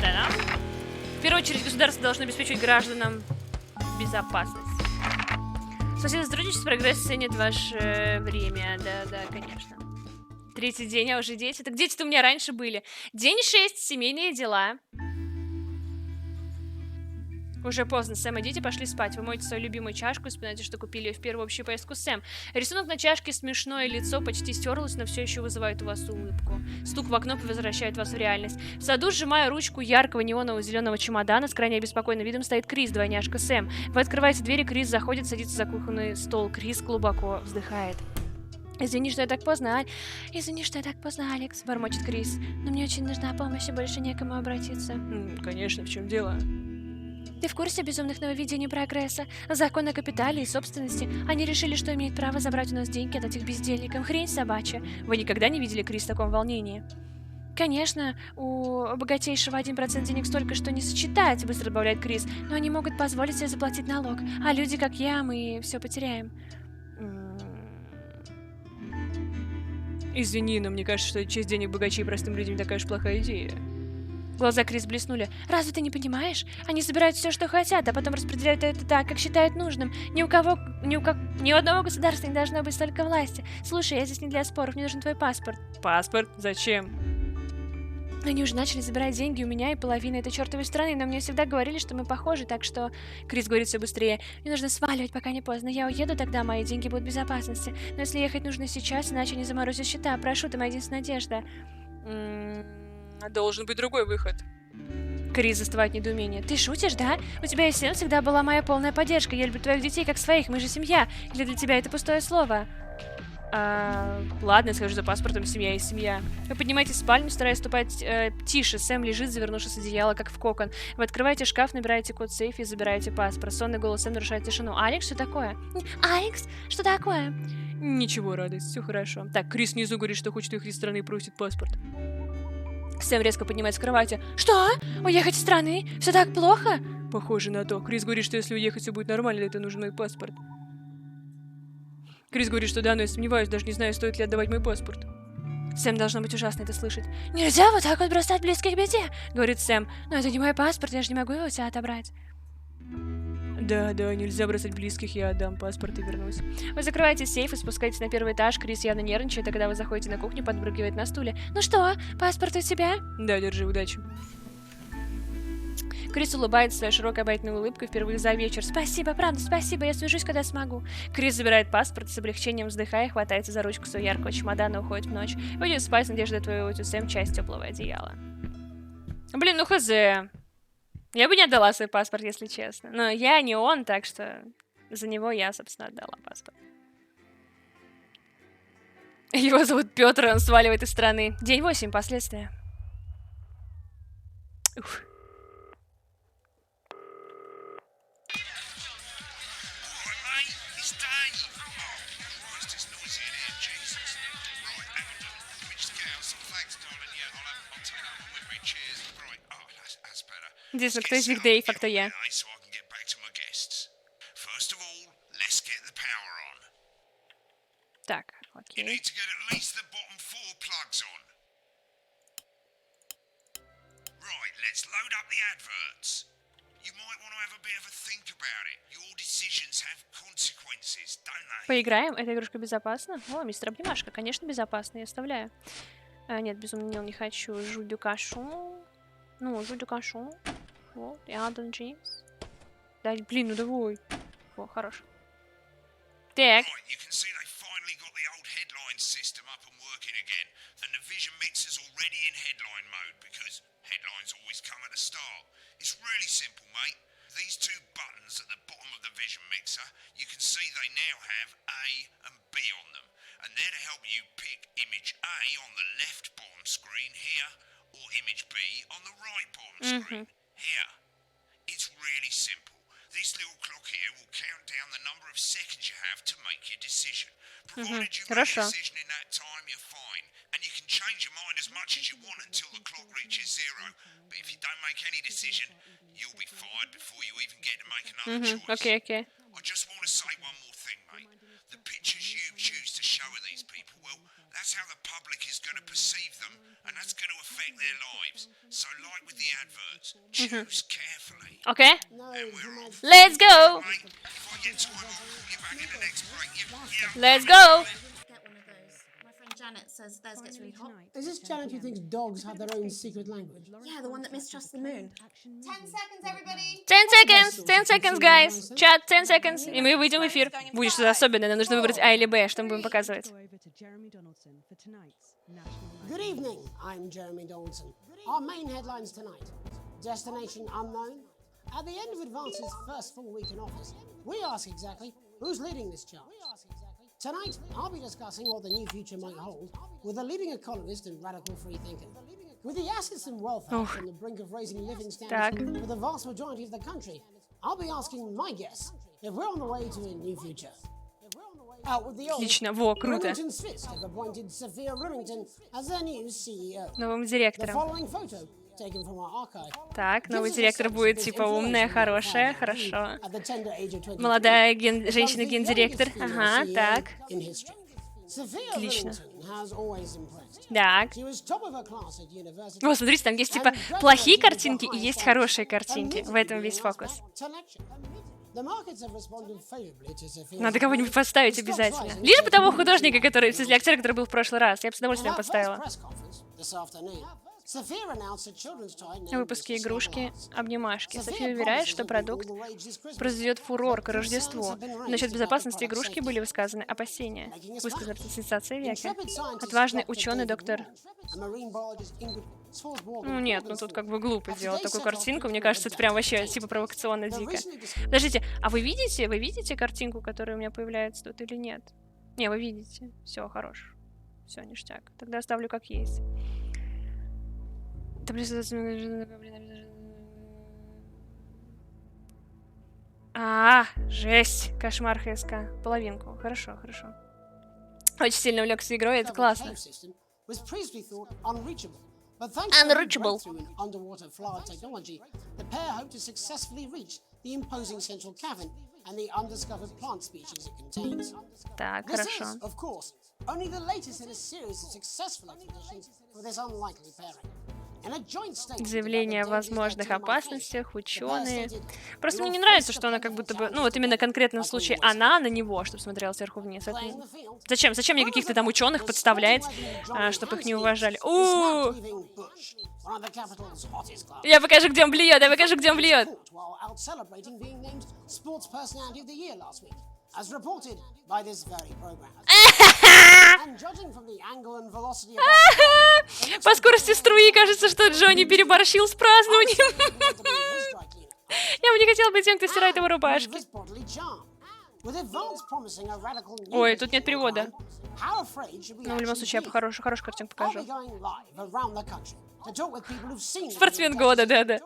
Да-да. В первую очередь, государство должно обеспечивать гражданам безопасность. Спасибо за сотрудничество, прогресс ценит ваше время. Да, конечно. 3-й день, а уже дети. Так дети-то у меня раньше были. День 6, семейные дела. Уже поздно, Сэм и дети пошли спать. Вы моете свою любимую чашку и вспоминаете, что купили ее в первую общую поездку с Сэм. Рисунок на чашке, смешное лицо почти стерлось, но все еще вызывает у вас улыбку. Стук в окно возвращает вас в реальность. В саду, сжимая ручку яркого неонового зеленого чемодана, с крайне обеспокоенным видом стоит Крис, двойняшка Сэм. Вы открываете двери, Крис заходит, садится за кухонный стол. Крис глубоко вздыхает. «Извини, что я так поздно, Аль. Извини, что я так поздно, Алекс», — бормочет Крис. «Но мне очень нужна помощь, и больше некому обратиться». «Конечно, в чем дело?» «Ты в курсе безумных нововведений прогресса? Закон о капитале и собственности. Они решили, что имеют право забрать у нас деньги от этих бездельников. Хрень собачья». Вы никогда не видели Крис в таком волнении? «Конечно, у богатейшего 1% денег столько, что не сочетать», — быстро добавляет Крис. «Но они могут позволить себе заплатить налог. А люди, как я, мы все потеряем». «Извини, но мне кажется, что часть денег богачей простым людям не такая уж плохая идея». Глаза Крис блеснули. «Разве ты не понимаешь? Они забирают все, что хотят, а потом распределяют это так, как считают нужным. Ни у одного государства не должно быть столько власти. Слушай, я здесь не для споров, мне нужен твой паспорт». «Паспорт? Зачем?» «Они уже начали забирать деньги у меня и половины этой чертовой страны, но мне всегда говорили, что мы похожи, так что...» Крис говорит все быстрее. «Мне нужно сваливать, пока не поздно. Я уеду, тогда мои деньги будут в безопасности. Но если ехать нужно сейчас, иначе не заморозю счета. Прошу, ты моя единственная надежда». «Должен быть другой выход». Крис застывает недоумение. «Ты шутишь, да? У тебя и Сэм всегда была моя полная поддержка. Я люблю твоих детей как своих, мы же семья. Или для тебя это пустое слово?» Ладно, я схожу за паспортом, семья и семья. Вы поднимаетесь в спальню, стараясь ступать тише. Сэм лежит, завернувшись в одеяло, как в кокон. Вы открываете шкаф, набираете код сейфа и забираете паспорт. Сонный голос Сэм нарушает тишину. «Алекс, что такое?» «Алекс, что такое?» «Ничего, радость, все хорошо». Так, Крис внизу говорит, что хочет уехать из страны и просит паспорт. Сэм резко поднимается с кровати. «Что? Уехать из страны? Все так плохо?» «Похоже на то. Крис говорит, что если уехать все будет нормально, это нужен мой паспорт». Крис говорит, что да, но я сомневаюсь, даже не знаю, стоит ли отдавать мой паспорт. Сэм должно быть ужасно это слышать. «Нельзя вот так вот бросать близких в беде», — говорит Сэм. «Но это не мой паспорт, я же не могу его у тебя отобрать». Да, нельзя бросать близких, я отдам паспорт и вернусь. Вы закрываете сейф и спускаетесь на первый этаж. Крис явно нервничает, а когда вы заходите на кухню, подпрыгивает на стуле. Ну что, паспорт у тебя? Да, держи, удачи. Крис улыбается своей широкой обаятельной улыбкой впервые за вечер. Спасибо, правда, спасибо, я свяжусь, когда смогу. Крис забирает паспорт, с облегчением вздыхая, хватается за ручку своего яркого чемодана и уходит в ночь. Выйдет спать с надеждой отвоевывать у Сэм часть теплого одеяла. Блин, ну хз. Я бы не отдала свой паспорт, если честно. Но я не он, так что за него я, собственно, отдала паспорт. Его зовут Петр, и он сваливает из страны. День 8, последствия. Уф. Интересно, кто из них Дэйв, а кто я? Так, окей. Поиграем? Эта игрушка безопасна? О, мистер Обнимашка, конечно, безопасно, я оставляю. Нет, безумно не хочу. Жуль кашу. Ну, жуль кашу. Вот, и Адам Джеймс. Да, блин, ну давай. О, хорош. Так. These two buttons at the bottom of the vision mixer, you can see they now have A and B on them. And they're to help you pick image A on the left bottom screen here, or image B on the right bottom screen here. It's really simple. This little clock here will count down the number of seconds you have to make your decision. Provided you make a decision in that time, you're fine. And you can change your mind as much as you want until the clock reaches 0. But if you don't make any decision, you'll be fired before you even get to make another choice. Okay. I just want to say one more thing, mate. The pictures you choose to show of these people, well, that's how the public is going to perceive them, and that's going to affect their lives. So, like with the adverts, choose carefully. Okay. Let's go. Mate, if I get time, I'll call you back in the next break. Let's go. Janet says theirs gets really hot. Is this Janet who thinks dogs have their own secret language? Yeah, the one that mistrusts the moon. 10 seconds, everybody. 10 seconds. 10 seconds, guys. Чат, 10 seconds. И мы выйдем в эфир. Будет что-то особенное. Нам нужно выбрать А или Б, что мы будем показывать. Good evening, I'm Jeremy Donaldson. Our main headlines tonight. Destination unknown. At the end of Advance's first full week in office, we ask exactly who's leading this charge. Tonight, I'll be discussing what the new future might hold with a leading economist and radical free thinker. With the assets and wealth on the brink of raising living standards for the vast majority of the country, I'll be asking my guess if we're on the way to a new future. Out with the old, Отлично, во, круто. Remington's Fist have appointed Sophia Remington as their new CEO. Новым The директором. following photo, taken from our archive, Так, новый директор будет типа умная, хорошая, хорошо. Молодая женщина-гендиректор. Ага, так. Отлично. Так. О, смотрите, там есть типа плохие картинки и есть хорошие картинки. В этом весь фокус. Надо кого-нибудь поставить обязательно. Лишь бы того художника, который, в смысле, актера, который был в прошлый раз. Я бы с удовольствием поставила. Выпуски игрушки «Обнимашки». София уверяет, что продукт произведет фурор к Рождеству. Насчет безопасности игрушки были высказаны опасения. Высказана сенсация века. Отважный ученый доктор... Ну нет, ну тут как бы глупо делать такую картинку. Мне кажется, это прям вообще типа провокационно дико. Подождите, а вы видите картинку, которая у меня появляется тут или нет? Не, вы видите. Все, хорош. Все, ништяк. Тогда оставлю как есть. Жесть. Кошмар ХСК. Половинку. Хорошо. Очень сильно увлекся игрой, это классно. Unreachable. Так, хорошо. Заявление о возможных опасностях, ученые. Просто мне не нравится, что она как будто бы... Ну, вот именно конкретно в случае она на него, чтобы смотрела сверху вниз. Это... Зачем? Зачем мне каких-то там ученых подставлять, чтобы их не уважали? Я покажу, где он блюет, я покажу, где он блюет. As reported by this very program. And judging from the angle and velocity of По скорости струи кажется, что Джонни переборщил с празднованием. Я бы не хотела быть тем, кто стирает его рубашки. Ой, тут нет перевода. Ну, в любом случае, я хорошую картинку покажу. Спортсмен года, да-да.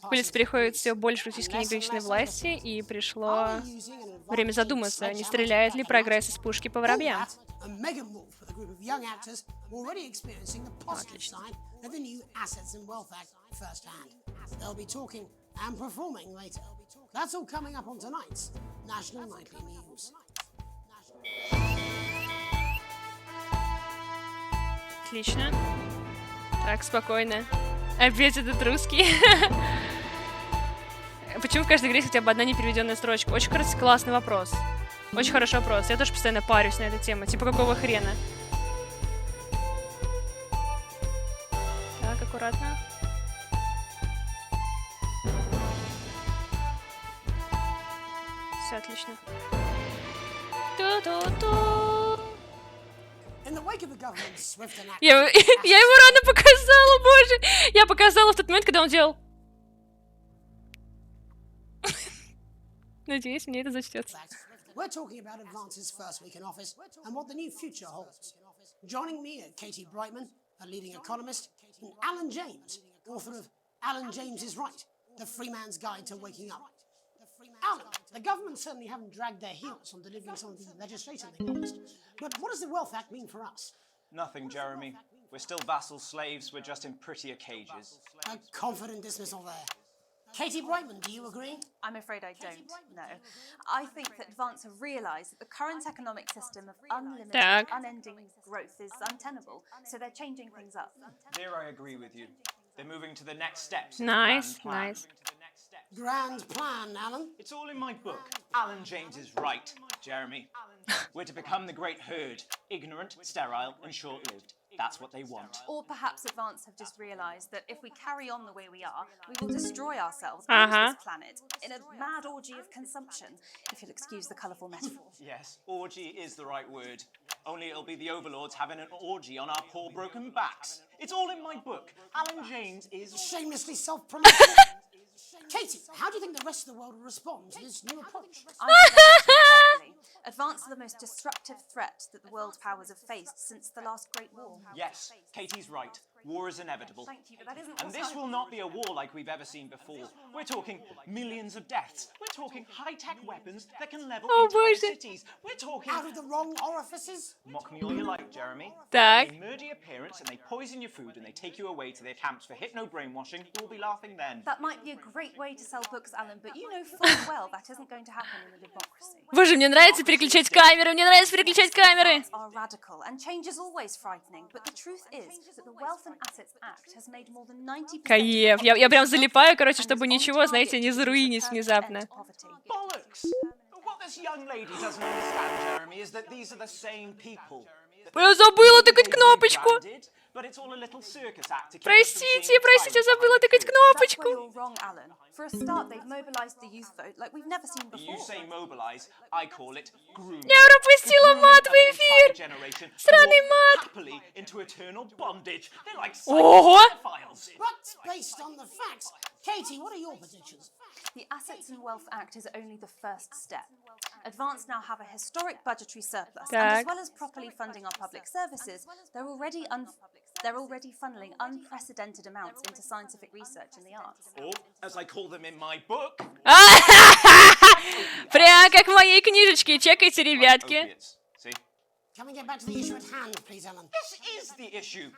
Пылец переходит все больше российской неограниченной власти, и пришло время задуматься, не стреляет ли прогресс из пушки по воробьям. Отлично. Отлично. Так, спокойно. Опять этот русский. Почему в каждой игре хотя бы одна непереведенная строчка? Очень классный вопрос. Очень хороший вопрос. Я тоже постоянно парюсь на эту тему. Типа, какого хрена? Так, аккуратно. Все отлично. Я его рано показала, боже! Я показала в тот момент, когда он делал. Надеюсь, мне это зачтется. We're talking about Advance's first week in office and what the new future holds. Joining me are Katie Brightman, a leading economist, and Alan James, author of Alan James is Right, The Free Man's Guide to Waking Up. Alan, the government certainly haven't dragged their heels on delivering some of the legislation they promised. But what does the Wealth Act mean for us? Nothing, Jeremy. We're still vassal slaves, we're just in prettier cages. A confident dismissal there. Katie Brightman, do you agree? I'm afraid I don't, no. I think that Advance have realised that the current economic system of unlimited, unending growth is untenable, so they're changing things up. There I agree with you. They're moving to the next steps. Nice, nice. Grand plan, Alan. It's all in my book. Alan James is right, Jeremy. We're to become the great herd, ignorant, sterile, and short-lived. That's what they want. Or perhaps Advance have just realised that if we carry on the way we are, we will destroy ourselves and this planet in a mad orgy of consumption, if you'll excuse the colourful metaphor. Yes, orgy is the right word. Only it'll be the overlords having an orgy on our poor broken backs. It's all in my book. Alan James is... Shamelessly self-promoting. Katie, how do you think the rest of the world will respond to this new approach? Advance are the most disruptive threat that the world powers have faced since the last Great War. Yes, Katie's right. War is inevitable. Thank you, but that isn't and this will not be a war like we've ever seen before. We're talking millions of deaths. We're talking high-tech weapons that can level entire cities. We're talking... Out of the wrong orifices? Mock me all you like, Jeremy. Так. They murder your parents and they poison your food and they take you away to their camps for hypno-brainwashing. We'll be laughing then. That might be a great way to sell books, Alan, but you know full well that isn't going to happen in a democracy. Боже, мне нравится переключать камеры, мне нравится переключать камеры. Are radical and change is always frightening, but the truth is that the Wealth and Assets Act has made more than 90%. Кайф, я прям залипаю, короче, чтобы ничего, знаете, не заруинить внезапно. Bollocks! What this young lady doesn't understand, Jeremy, is that these are the same people. Я забыла тыкать кнопочку. Простите, забыла тыкать кнопочку. For a start, they've mobilized the youth vote like we've never seen before. You say mobilize, I call it groom. Я пропустила мат в эфир. Сраный мат. Happily into eternal bondage. They're like Ого. pedophiles. But based on the facts, Katie, what are your predictions? The Assets and Wealth Act is only the first step. Advance now have a historic budgetary surplus, and as well as properly funding our public services, they're already funneling unprecedented amounts into scientific research in the arts. Or, as I call them in my book, Прям как в моей книжечке. Чекайте, ребятки. See? Can we get back to the issue at hand, please, Alan? This is the issue.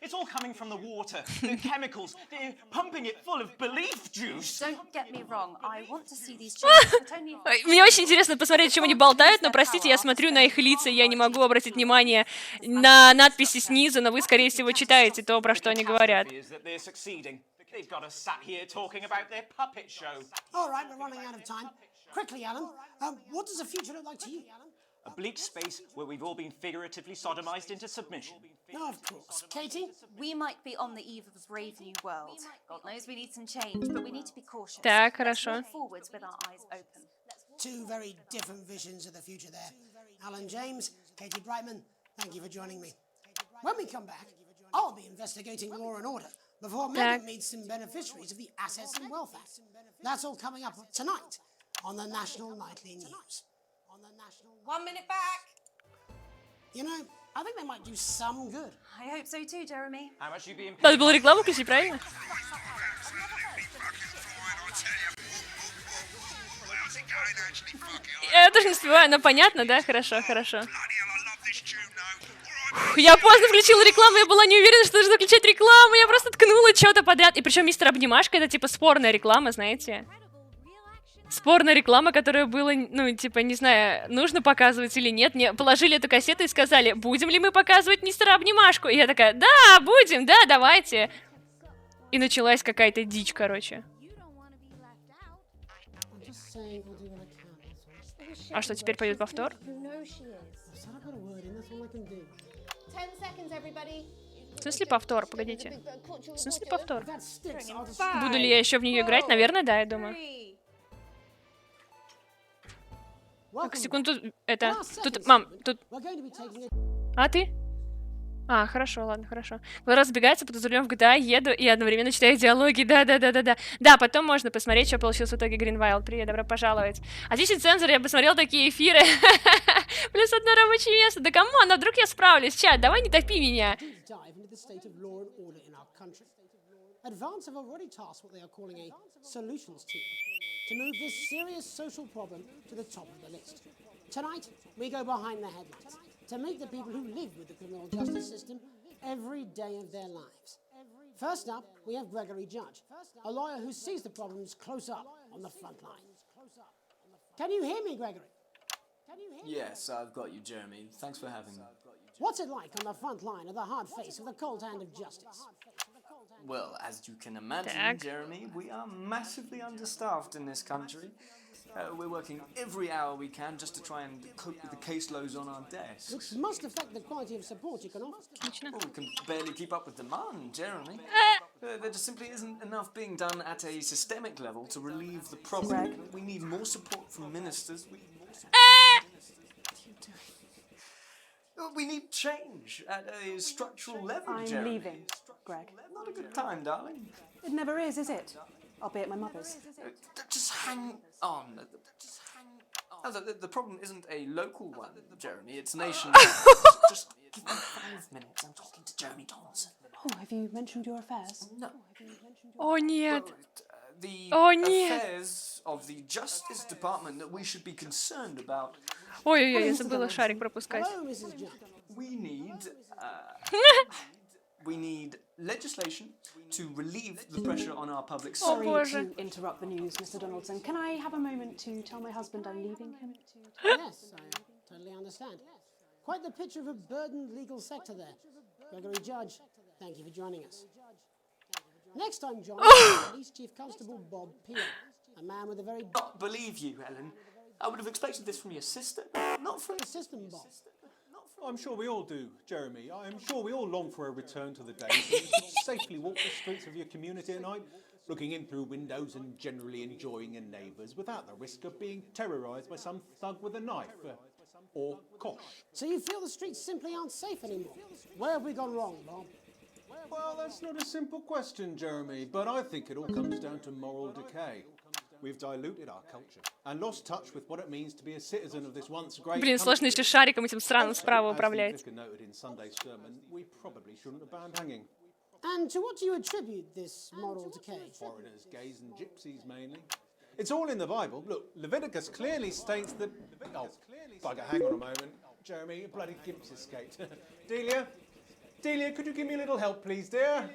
It's all coming from the water, the chemicals. They're pumping it full of belief juice. Don't get me wrong, I want to see these changes, but only if... Мне очень интересно посмотреть, о чем они болтают, но, простите, я смотрю на их лица, и я не могу обратить внимание на надписи снизу, но вы, скорее всего, читаете то, про что они говорят. They've got us sat here talking about their puppet show. All right, we're running out of time. Quickly, Alan, what does the future look like to you? A bleak space where we've all been figuratively sodomized into submission. No, of course. Katie? We might be on the eve of a brave new world. God knows we need some change, but we need to be cautious. Так, хорошо. Let's move forwards with our eyes open. Two very different visions of the future there. Alan James, Katie Brightman, thank you for joining me. When we come back, I'll be investigating law and order before Megan meets some beneficiaries of the Assets and Wealth Act. That's all coming up tonight on the National Nightly News. 1 minute back. You know, I think they might do some good. I hope so too, Jeremy. How much you being Надо было рекламу включить, правильно? Я тоже не успеваю, но понятно, да? Хорошо, хорошо. Я поздно включила рекламу, я была не уверена, что нужно включать рекламу, я просто ткнула что-то подряд. И причем мистер Обнимашка — это типа спорная реклама, знаете? Спорная реклама, которую было, ну, типа, не знаю, нужно показывать или нет. Мне положили эту кассету и сказали, будем ли мы показывать мистера Обнимашку? И я такая, да, будем, да, давайте. И началась какая-то дичь, короче. А что, теперь пойдет повтор? В смысле повтор? Погодите. В смысле повтор? Буду ли я еще в нее играть? Наверное, да, я думаю. Так, секунду, тут, это, тут, мам, тут... А ты? А, хорошо, ладно, хорошо. Вы разбегается, под за рулем в GTA, еду и одновременно читаю диалоги, да. Да, потом можно посмотреть, что получилось в итоге Greenwild. Привет, добро пожаловать. Отличный цензор, я посмотрел такие эфиры. Плюс одно рабочее место. Да камон, а вдруг я справлюсь? Чат, давай не топи меня. Advance have already tasked what they are calling a solutions team to move this serious social problem to the top of the list. Tonight, we go behind the headlines to meet the people who live with the criminal justice system every day of their lives. First up, we have Gregory Judge, a lawyer who sees the problems close up on the front line. Can you hear me, Gregory? Yes, I've got you, Jeremy. Thanks for having me. What's it like on the front line of the hard face of the cold hand of justice? Well, as you can imagine, Jeremy, we are massively understaffed in this country. We're working every hour we can just to try and cope with the caseloads on our desks. Which must affect the quality of support you can offer. Well, we can barely keep up with demand, Jeremy. There just simply isn't enough being done at a systemic level to relieve the problem. We need more support from ministers. We need change at a structural level, Jeremy. I'm leaving, Greg. Not a good time, darling. It never is it? I'll be at my mother's. Just hang on. Oh, the problem isn't a local one, Jeremy. It's nationwide. Just give me 5 minutes. I'm talking to Jeremy Thompson. Oh, have you mentioned your affairs? No. О, нет. The нет. affairs of the Justice Department that we should be concerned about. Ой-ой-ой, я забыла шарик пропускать. We need legislation to relieve the pressure on our public Sorry service. to interrupt the news, Mr. Donaldson. Can I have a moment to tell my husband I'm leaving him? Yes, I totally understand. Quite the picture of a burdened legal sector there. Gregory Judge, thank you for joining us. Next time, John, Police Chief Constable Bob Peel, a man with a very... Not believe you, Ellen. I would have expected this from your sister, not from the system, Bob. I'm sure we all do, Jeremy. I'm sure we all long for a return to the days when you could safely walk the streets of your community at night, looking in through windows and generally enjoying your neighbours without the risk of being terrorised by some thug with a knife or kosh. So you feel the streets simply aren't safe anymore? Where have we gone wrong, Bob? Well, that's not a simple question, Jeremy, but I think it all comes down to moral decay. We've diluted our culture and lost touch with what it means to be a citizen of this once great Блин, сложно еще шариком этим странным справа управлять. We probably shouldn't have banned hanging. And to what do you attribute this moral decay? Foreigners, gays and gypsies mainly. It's all in the Bible. Look, Leviticus clearly states that... Oh, bugger, hang on a moment. Jeremy, a bloody gimp's escaped. Delia, Delia, could you give me a little help, please, dear?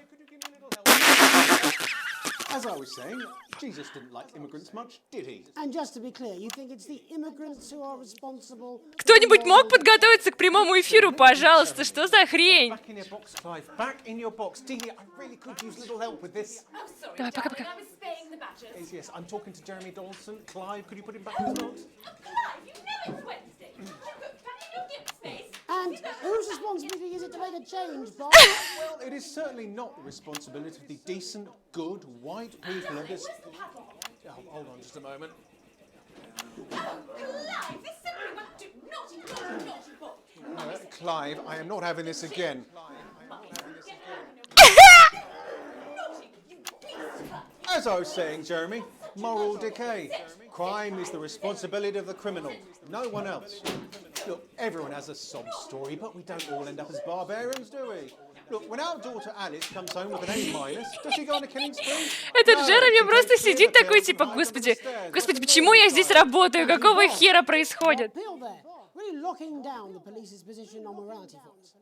As I was saying, Jesus didn't like immigrants much, did he? And just to be clear, you think it's the immigrants who are responsible? Кто-нибудь мог подготовиться к прямому эфиру, пожалуйста? Что за хрень? Back in your box, Clive. Back in your box. Delia, I really could use a little help with this. Oh, sorry. Давай, пока-пока. I was spaying the badgers. Yes, I'm talking to Jeremy Dawson. Clive, could you put him back in his box? Clive, you know it's Wednesday. Look, back in your gift space. And whose responsibility is it to make a change, Bob? Well, it is certainly not the responsibility of the decent, good, white people of this... Oh, hold on just a moment. Clive, this simply won't do. Naughty boy. Clive, I am not having this again. As I was saying, Jeremy, moral decay. Crime is the responsibility of the criminal, no one else. Look, everyone has a sob story, but we don't all end up as barbarians, do we? Look, when our daughter Alice comes home with an A-, does she go on a killing spree? Этот Джереми просто сидит такой, типа, господи, почему я здесь работаю? Какого хера происходит? Really locking down the police's position on morality forms.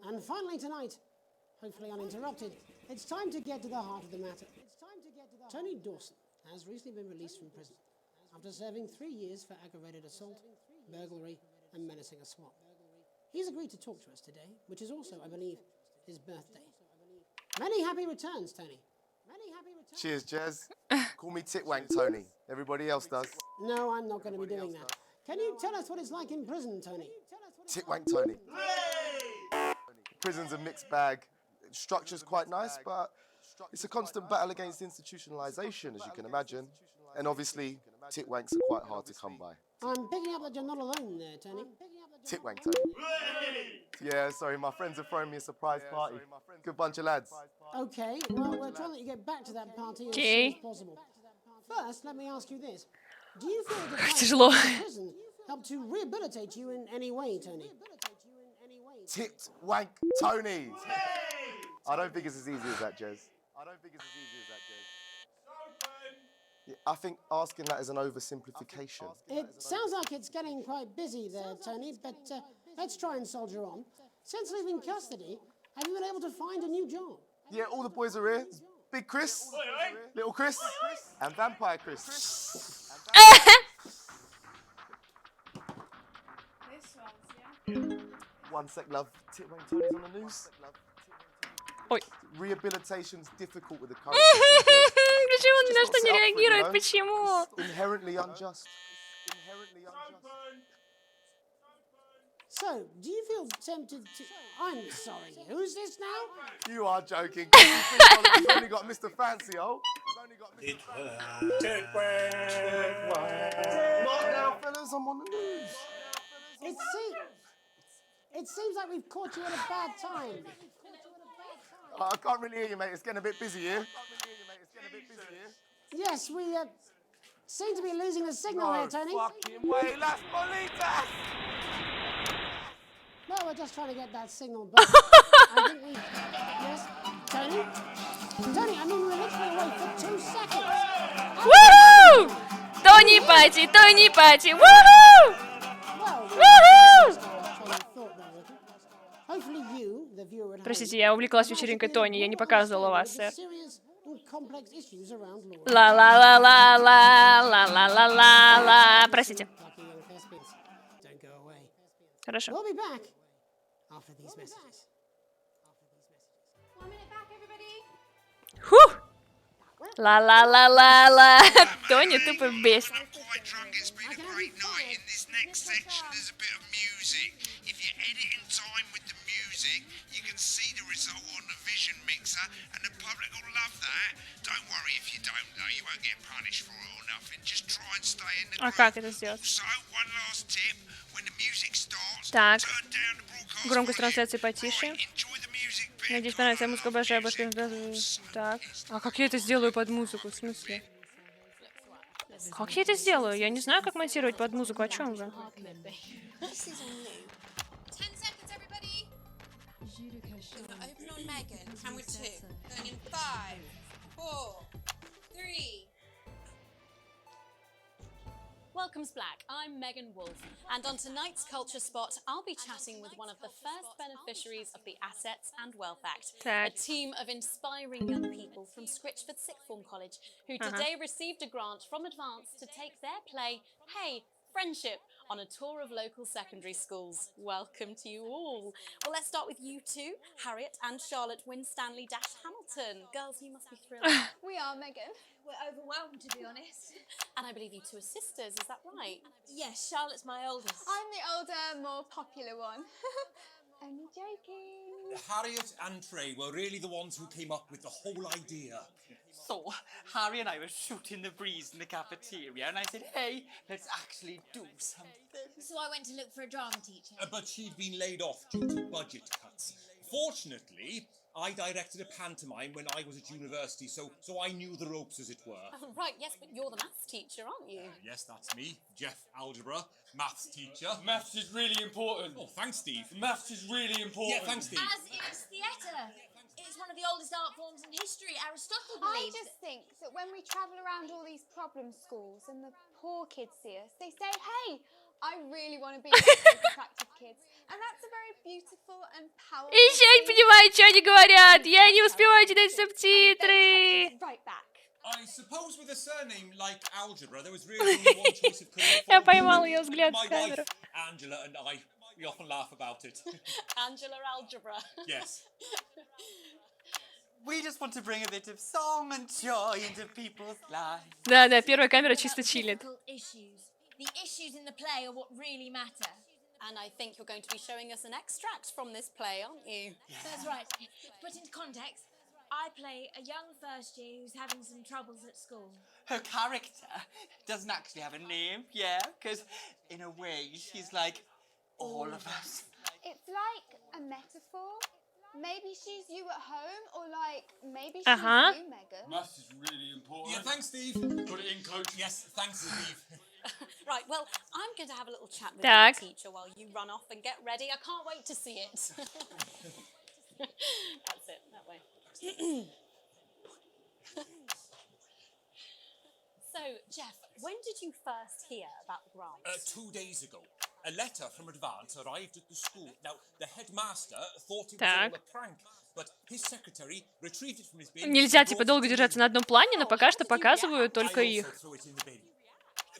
And finally tonight, hopefully uninterrupted, it's time to get to the heart of the matter. Tony Dawson has recently been released from prison after serving 3 years for aggravated assault, burglary, and menacing a swap. He's agreed to talk to us today, which is also, I believe, his birthday. Many happy returns, Tony. Many happy returns. Cheers, Jez. Call me Titwank Tony. Everybody else does. No, I'm not going to be doing that. Can you tell us what it's like in prison, Tony? Titwank Tony. Prison's a mixed bag. Structure's quite nice, but it's a constant battle against institutionalization, as you can imagine. And obviously, titwanks are quite hard to come by. I'm picking up that you're not alone there, Tony. Titwank Tony. Yeah, sorry, my friends are throwing me a surprise party. Good bunch of lads. Okay, well, we're trying to let you get back to that party as soon as possible. First, let me ask you this. Do you feel that prison helped to rehabilitate you in any way, Tony? Titwank Tony. I don't think it's as easy as that, Jez. Yeah, I think asking that is an oversimplification. It sounds like it's getting quite busy there, Tony, but let's try and soldier on. Since leaving custody, have you been able to find a new job? Yeah, all the boys are here. Big Chris, Little Chris, and Vampire Chris. One sec, love. Titwank Tony's on the news. Rehabilitation's difficult with the current system. Почему он ни на что не реагирует? Почему? Inherently unjust. So, do you feel tempted to... I'm sorry, who's this now? You are joking. You've only got Mr. Fancy, oh. Not now, fellas, I'm on the news. It seems like we've caught you at a bad time. I can't really hear you, mate. It's getting a bit busy here. Yes, we seem to be losing the signal there, Tony. Fucking way, Las Bolitas! No, we're just trying to get that signal back. I think we... Yes, Tony? Tony, I mean, we were literally away for 2 seconds. Woohoo! Тони Пати, Тони Пати, woohoo! Woohoo! Простите, я увлеклась вечеринкой Тони, я не показывала вас, сэр. Ла-ла-ла-ла-ла-ла-ла-ла-ла. Простите. Хорошо. Фух! Ла-ла-ла-ла-ла. Тони тупо бесит. А как это сделать? Так. Громкость трансляции потише. Надеюсь, понравится музыка, обожаю башки. Так. А как я это сделаю под музыку? В смысле? Как я это сделаю? Я не знаю, как монтировать под музыку. О чем вы? Welcome's Black. I'm Megan Wolf, and on tonight's Culture Spot, I'll be chatting with one of the first beneficiaries of the Assets and Wealth Act, a team of inspiring young people from Scritchford Sixth Form College, who today received a grant from Advance to take their play, Hey, Friendship, on a tour of local secondary schools. Welcome to you all. Well, let's start with you two, Harriet and Charlotte Winstanley-Hamilton. Girls, you must be thrilled. We are, Megan. We're overwhelmed, to be honest. And I believe you two are sisters, is that right? Yes, Charlotte's my oldest. I'm the older, more popular one. Only joking. Harriet and Trey were really the ones who came up with the whole idea. So, Harry and I were shooting the breeze in the cafeteria, and I said, hey, let's actually do something. So I went to look for a drama teacher. But she'd been laid off due to budget cuts. Fortunately, I directed a pantomime when I was at university, so I knew the ropes, as it were. Right, yes, but you're the maths teacher, aren't you? Yes, that's me, Jeff Algebra, maths teacher. Maths is really important. Oh, thanks, Steve. Maths is really important. Yeah, thanks, Steve. As is theatre. It's one of the oldest art forms in history. Aristotle believed. I just think that when we travel around all these problem schools and the poor kids see us, they say, hey, I really want to be like those attractive kids. And that's a very beautiful and powerful Еще не понимаю, что они говорят. Я не успеваю читать субтитры. Right back. I suppose with a surname like Algebra, there was really only one choice of career. Я поймала ее взгляд в My камеру. wife, Angela, and I, we often laugh about it. Angela Algebra. Yes. We just want to bring a bit of song and joy into people's lives. Да, первая камера чисто чилит. The issues in the play are what really matter. And I think you're going to be showing us an extract from this play, aren't you? That's right. To put into context, I play a young first year who's having some troubles at school. Her character doesn't actually have a name, yeah, because in a way she's like all of us. It's like a metaphor. Maybe she's you at home, or like maybe she's you, Megan. Maths is really important. Yeah, thanks, Steve. Put it in, coach. Yes, thanks, Steve. Right, well, I'm going to have a little chat with Так. your teacher while you run off and get ready. I can't wait to see it. That's it, that way. So, Jeff, when did you first hear about the grant? 2 days ago. A letter from Advance arrived at the school. Now, the headmaster thought it was Так. all a prank, but his secretary retrieved it from his bin. Нельзя, типа, долго держаться на одном плане, но пока что показывают только I их. also threw it in the bin.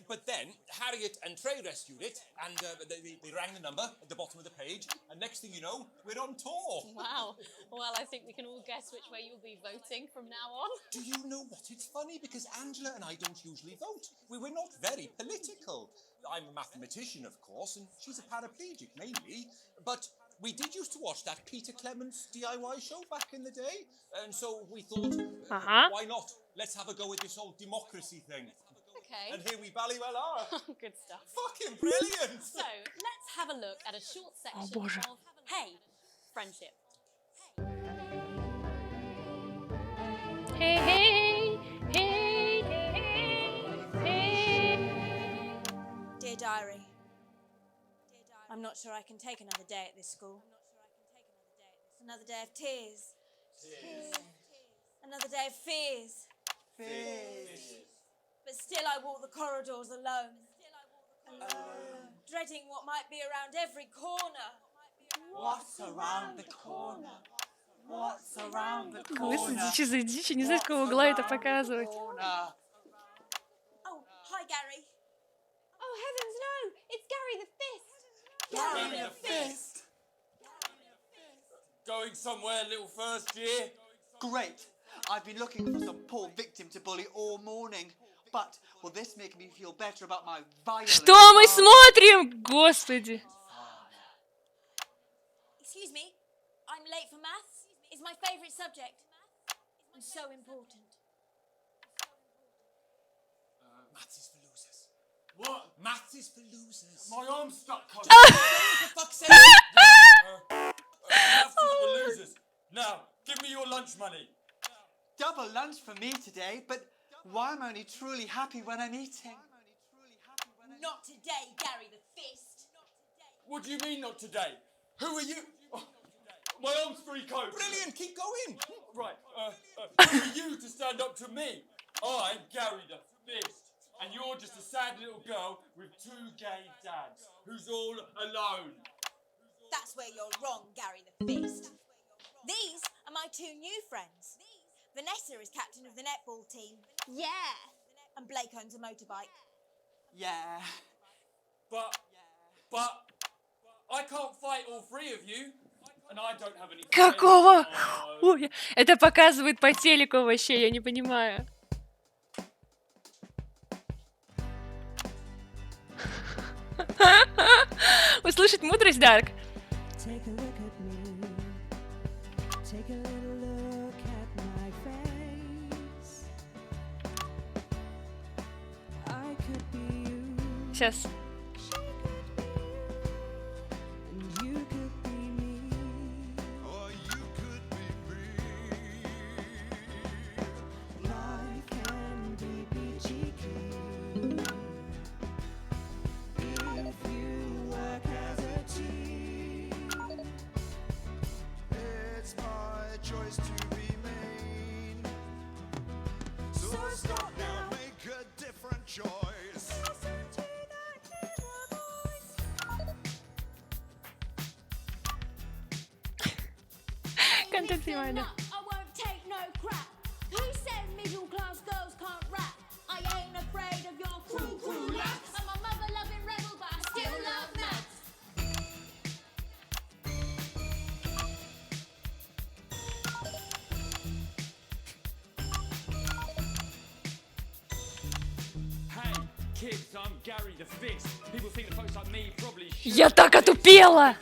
But then Harriet and Trey rescued it, and they rang the number at the bottom of the page, and next thing you know, we're on tour. Wow. Well, I think we can all guess which way you'll be voting from now on. Do you know what? It's funny because Angela and I don't usually vote. We're not very political. I'm a mathematician, of course, and she's a paraplegic mainly, but we did used to watch that Peter Clements DIY show back in the day, and so we thought, why not? Let's have a go at this whole democracy thing. Okay. And here we ballywell are. Good stuff. Fucking brilliant! So, let's have a look at a short section Боже. of Hey, Friendship. Hey, hey, hey, hey, hey. Dear Diary, I'm not sure I can take another day at this school. Another day of tears. Another day of fears. But still I walk the corridors alone. Dreading what might be around every corner. What's around the corner? What's around the Господи, corner? что за дичь, не знаю, с какого угла это показывать. Oh, hi Gary. Oh heavens, no! It's Gary the Fist. Gary the Fist. Going somewhere, little first year? Great. I've been looking for some poor victim to bully all morning. But will this make me feel better about my violence? Что мы смотрим? Господи. Excuse me, I'm late for maths. It's my favourite subject. And so important. Maths is for losers. What? Maths is for losers. My arm's stuck, coach. For fuck's sake! Maths is for losers. Now, give me your lunch money. Double lunch for me today, but why am I only truly happy when I'm eating? Not today, Gary the Fist. What do you mean not today? Who are you? Oh, my arm's free, coach. Brilliant, keep going. Right, who are you to stand up to me? I'm Gary the Fist. And you're just a sad little girl with 2 gay dads who's all alone. That's where you're wrong, Gary the Beast. These are my 2 new friends. Vanessa is captain of the netball team. Yeah. And Blake owns a motorbike. Yeah. But I can't fight all 3 of you. And I don't have any Какого? Ой, это показывает по телеку вообще, я не понимаю. Услышать мудрость, Дарк? Сейчас. Контент снимаю, да. Я так отупела!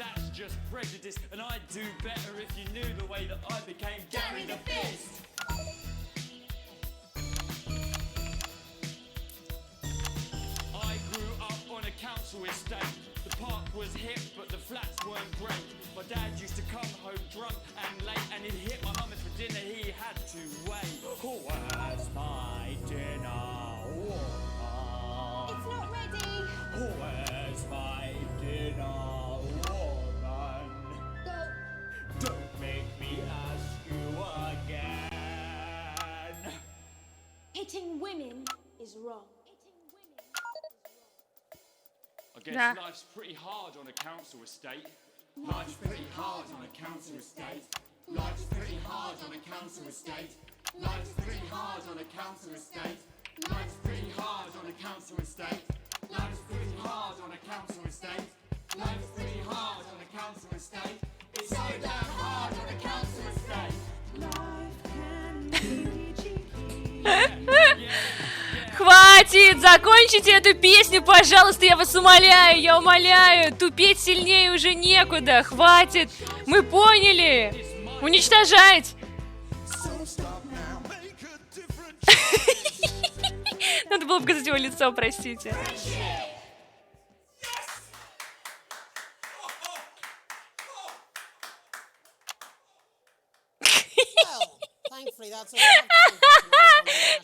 Hitting women is wrong. I guess life's pretty hard on a council estate. Life's pretty hard on a council estate. Life's pretty hard on a council estate. Life's pretty hard on a council estate. Life's pretty hard on a council estate. Life's pretty hard on a council estate. Life's pretty hard on a council estate. It's so damn hard on a council estate. Life can be cheeky. Хватит! Закончите эту песню, пожалуйста, я вас умоляю, я умоляю! Тупеть сильнее уже некуда, хватит! Мы поняли! Уничтожать! Надо было показать его лицо, простите.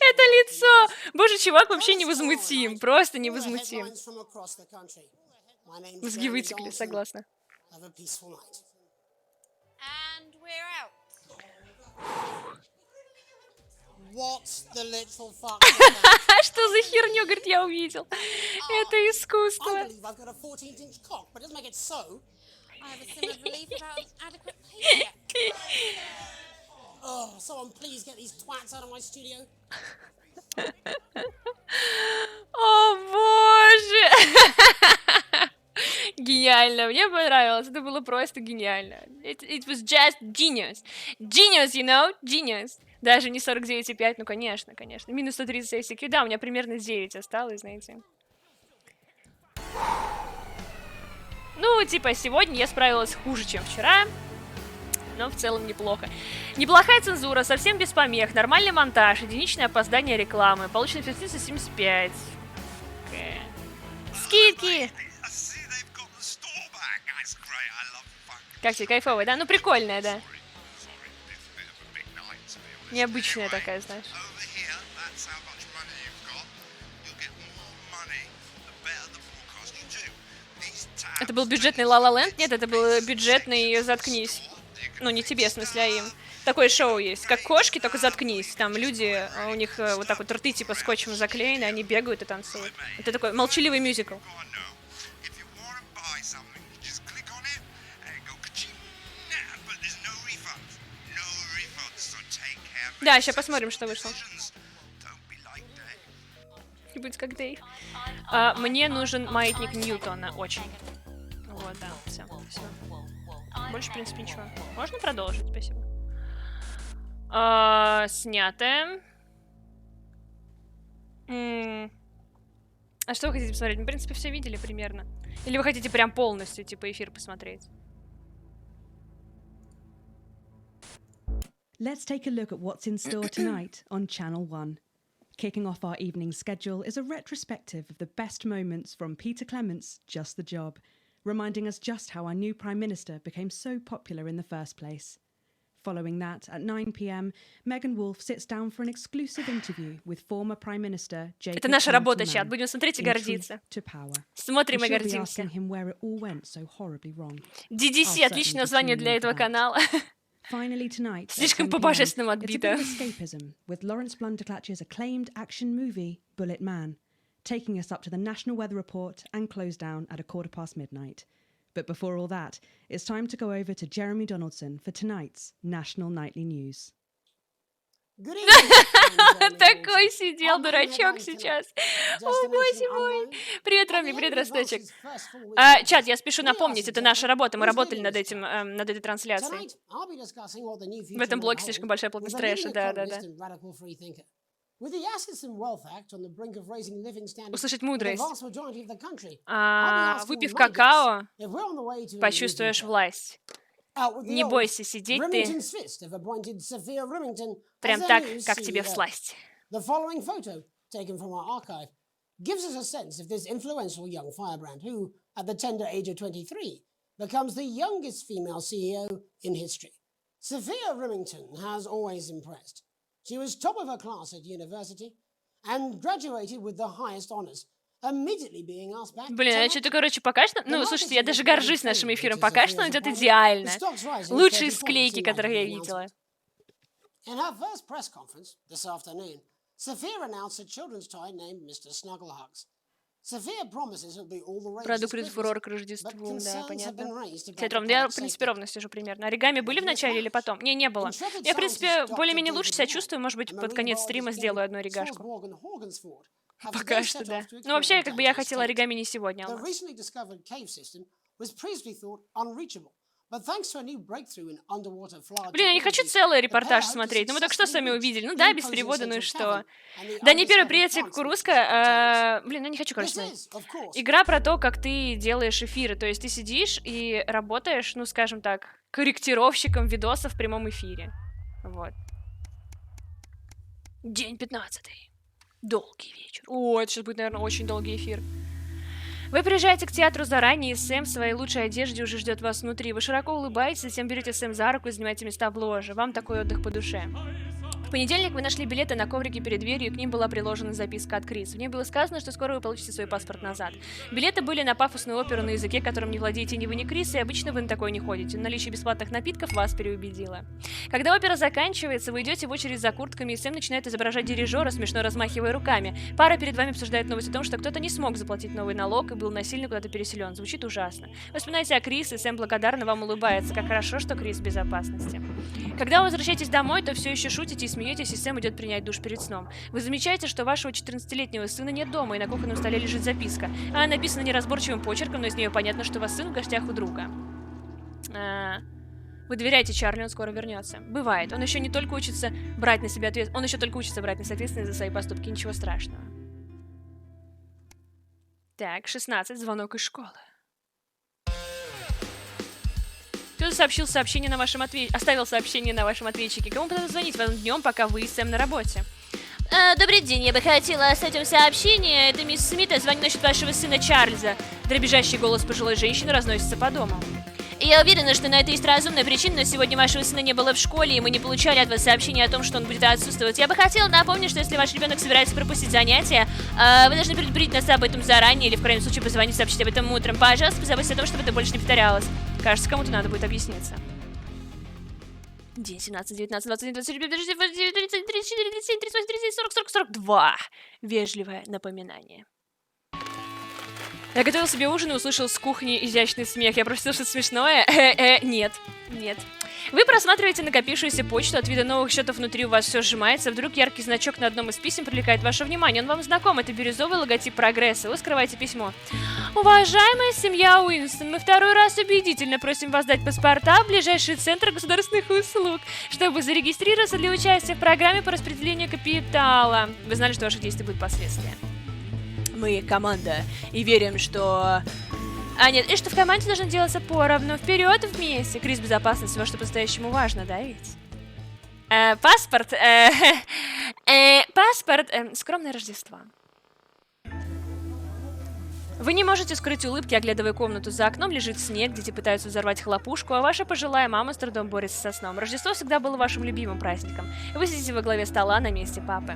Это лицо! Боже, чувак вообще невозмутим. Просто невозмутим. Мозги вытекли, согласна. Что за херню, говорит, я увидел? Это искусство. Oh, someone please get these twats out of my studio. О, боже! Гениально, мне понравилось, это было просто гениально. It was just genius. Genius, you know? Genius. Даже не 49,5, ну конечно, конечно. Минус 136 IQ, да, у меня примерно 9 осталось, знаете. Ну, типа, сегодня я справилась хуже, чем вчера. Но в целом неплохо. Неплохая цензура, совсем без помех, нормальный монтаж, единичное опоздание рекламы, полученная фиксация 75. Скидки! Как тебе, кайфовая, да? Ну, прикольная, да. Необычная такая, знаешь. Это был бюджетный La La Land? Нет, это был бюджетный «Заткнись». Ну, не тебе, в смысле, а им. такое шоу есть, как кошки, только заткнись. Там люди, у них вот так вот рты типа скотчем заклеены, они бегают и танцуют. Это такой молчаливый мюзикл. Да, сейчас посмотрим, что вышло. Не будет как Дэйв. Мне нужен маятник Ньютона, очень. Вот, да, все. Больше, в принципе, ничего. Можно продолжить, спасибо. Снятое. А что вы хотите посмотреть? Мы, в принципе, все видели примерно. Или вы хотите прям полностью, типа, эфир посмотреть? Let's take a look at what's in store tonight on Channel 1. Kicking off our evening schedule is a retrospective of the best moments from Peter Clement's Just the Job, reminding us just how our new Prime Minister became so popular in the first place. Following that, at 9 p.m, Megan Wolf sits down for an exclusive interview with former Prime Minister Jacob. Это наша работа, чат. Будем смотреть и гордиться. Смотрим и гордимся. DDC, отличное название для этого канала. Слишком по-божественному отбито. With Lawrence Blunderclatch's acclaimed action movie Bullet Man, taking us up to the National Weather Report and close down at midnight. But before all that, it's time to go over to Jeremy Donaldson for tonight's National Nightly News. Такой сидел дурачок сейчас. О, боже мой. Привет, Роми, привет, Росточек. Чат, я спешу напомнить, это наша работа. Мы работали над этой трансляцией. В этом блоке слишком большая плотность трэша, да. Услышать мудрость. Выпив какао, почувствуешь власть. Не бойся сидеть ты прям так, как тебе всласть. Gives us a sense of this influential young firebrand who, at the tender age of 23, becomes the youngest female CEO in history. Sophia Remington has always impressed. She was top of her class at university and graduated with the highest honors. Блин, а что-то, короче, пока что... Ну, слушайте, я даже горжусь нашим эфиром. Пока что он идет идеально. Лучшие склейки, которые я видела. Продукт придет фурор к Рождеству, да, понятно. Я, в принципе, ровно сижу примерно. Оригами были в начале или потом? Не было. Я, в принципе, более-менее лучше себя чувствую. Может быть, под конец стрима сделаю одну оригашку. Пока что, да. Ну, вообще, как бы я хотела оригами не сегодня. Блин, я не хочу целый репортаж смотреть. Ну, мы только что сами увидели. Ну да, без перевода, ну и что? Да, не первое приятие кукурузка. Блин, я не хочу, короче, смотреть. Игра про то, как ты делаешь эфиры. То есть ты сидишь и работаешь, ну, скажем так, корректировщиком видосов в прямом эфире. Вот. День 15-й. Долгий вечер. О, это сейчас будет, наверное, очень долгий эфир. Вы приезжаете к театру заранее, и Сэм в своей лучшей одежде уже ждет вас внутри. Вы широко улыбаетесь, затем берете Сэм за руку и занимаете места в ложе. Вам такой отдых по душе. В понедельник вы нашли билеты на коврике перед дверью, и к ним была приложена записка от Крис. В ней было сказано, что скоро вы получите свой паспорт назад. Билеты были на пафосную оперу на языке, которым не владеете ни вы, ни Крис, и обычно вы на такое не ходите. Наличие бесплатных напитков вас переубедило. Когда опера заканчивается, вы идете в очередь за куртками, и Сэм начинает изображать дирижера, смешно размахивая руками. Пара перед вами обсуждает новость о том, что кто-то не смог заплатить новый налог и был насильно куда-то переселен. Звучит ужасно. Вы вспоминаете о Крис, и Сэм благодарно вам улыбается. Как хорошо, что Крис в безопасности. Когда вы возвращаетесь домой, то все еще шутите и смеетесь, и Сэм идет принять душ перед сном. Вы замечаете, что вашего 14-летнего сына нет дома, и на кухонном столе лежит записка. Она написана неразборчивым почерком, но из нее понятно, что у вас сын в гостях у друга. Вы доверяете Чарли, он скоро вернется. Бывает. Он еще не только учится брать на себя ответственность, он еще только учится брать на себя ответственность за свои поступки. Ничего страшного. Так, 16. Звонок из школы. Кто-то оставил сообщение на вашем ответчике. Кому надо звонить в этом днем, пока вы и Сэм на работе? Добрый день, я бы хотела оставить вам сообщение. Это мисс Смит, я звоню насчет вашего сына Чарльза. Дребезжащий голос пожилой женщины разносится по дому. Я уверена, что на это есть разумная причина, но сегодня вашего сына не было в школе, и мы не получали от вас сообщения о том, что он будет отсутствовать. Я бы хотела напомнить, что если ваш ребенок собирается пропустить занятия, вы должны предупредить нас об этом заранее, или в крайнем случае позвонить, сообщить об этом утром. Пожалуйста, позаботьтесь о том, чтобы это больше не повторялось. Кажется, кому-то надо будет объясниться. День 17, 19, 21, 22, 23, 34, 37, 38, 39, 40, 40, 42. Вежливое напоминание. Я готовил себе ужин и услышал с кухни изящный смех. Я просил что-то смешное? Нет. Нет. Вы просматриваете накопившуюся почту, от вида новых счетов внутри у вас все сжимается, вдруг яркий значок на одном из писем привлекает ваше внимание. Он вам знаком, это бирюзовый логотип прогресса. Вы скрываете письмо. Уважаемая семья Уинстон, мы второй раз убедительно просим вас дать паспорта в ближайший центр государственных услуг, чтобы зарегистрироваться для участия в программе по распределению капитала. Вы знали, что ваших действий будут последствия. Мы команда и верим, что... А нет, и что в команде должно делаться поровну. Вперед вместе. Крис, безопасность, вот что по-настоящему важно, да ведь? Паспорт. Паспорт. Скромное Рождество. Вы не можете скрыть улыбки, оглядывая комнату. За окном лежит снег, дети пытаются взорвать хлопушку, а ваша пожилая мама с трудом борется со сном. Рождество всегда было вашим любимым праздником. Вы сидите во главе стола на месте папы.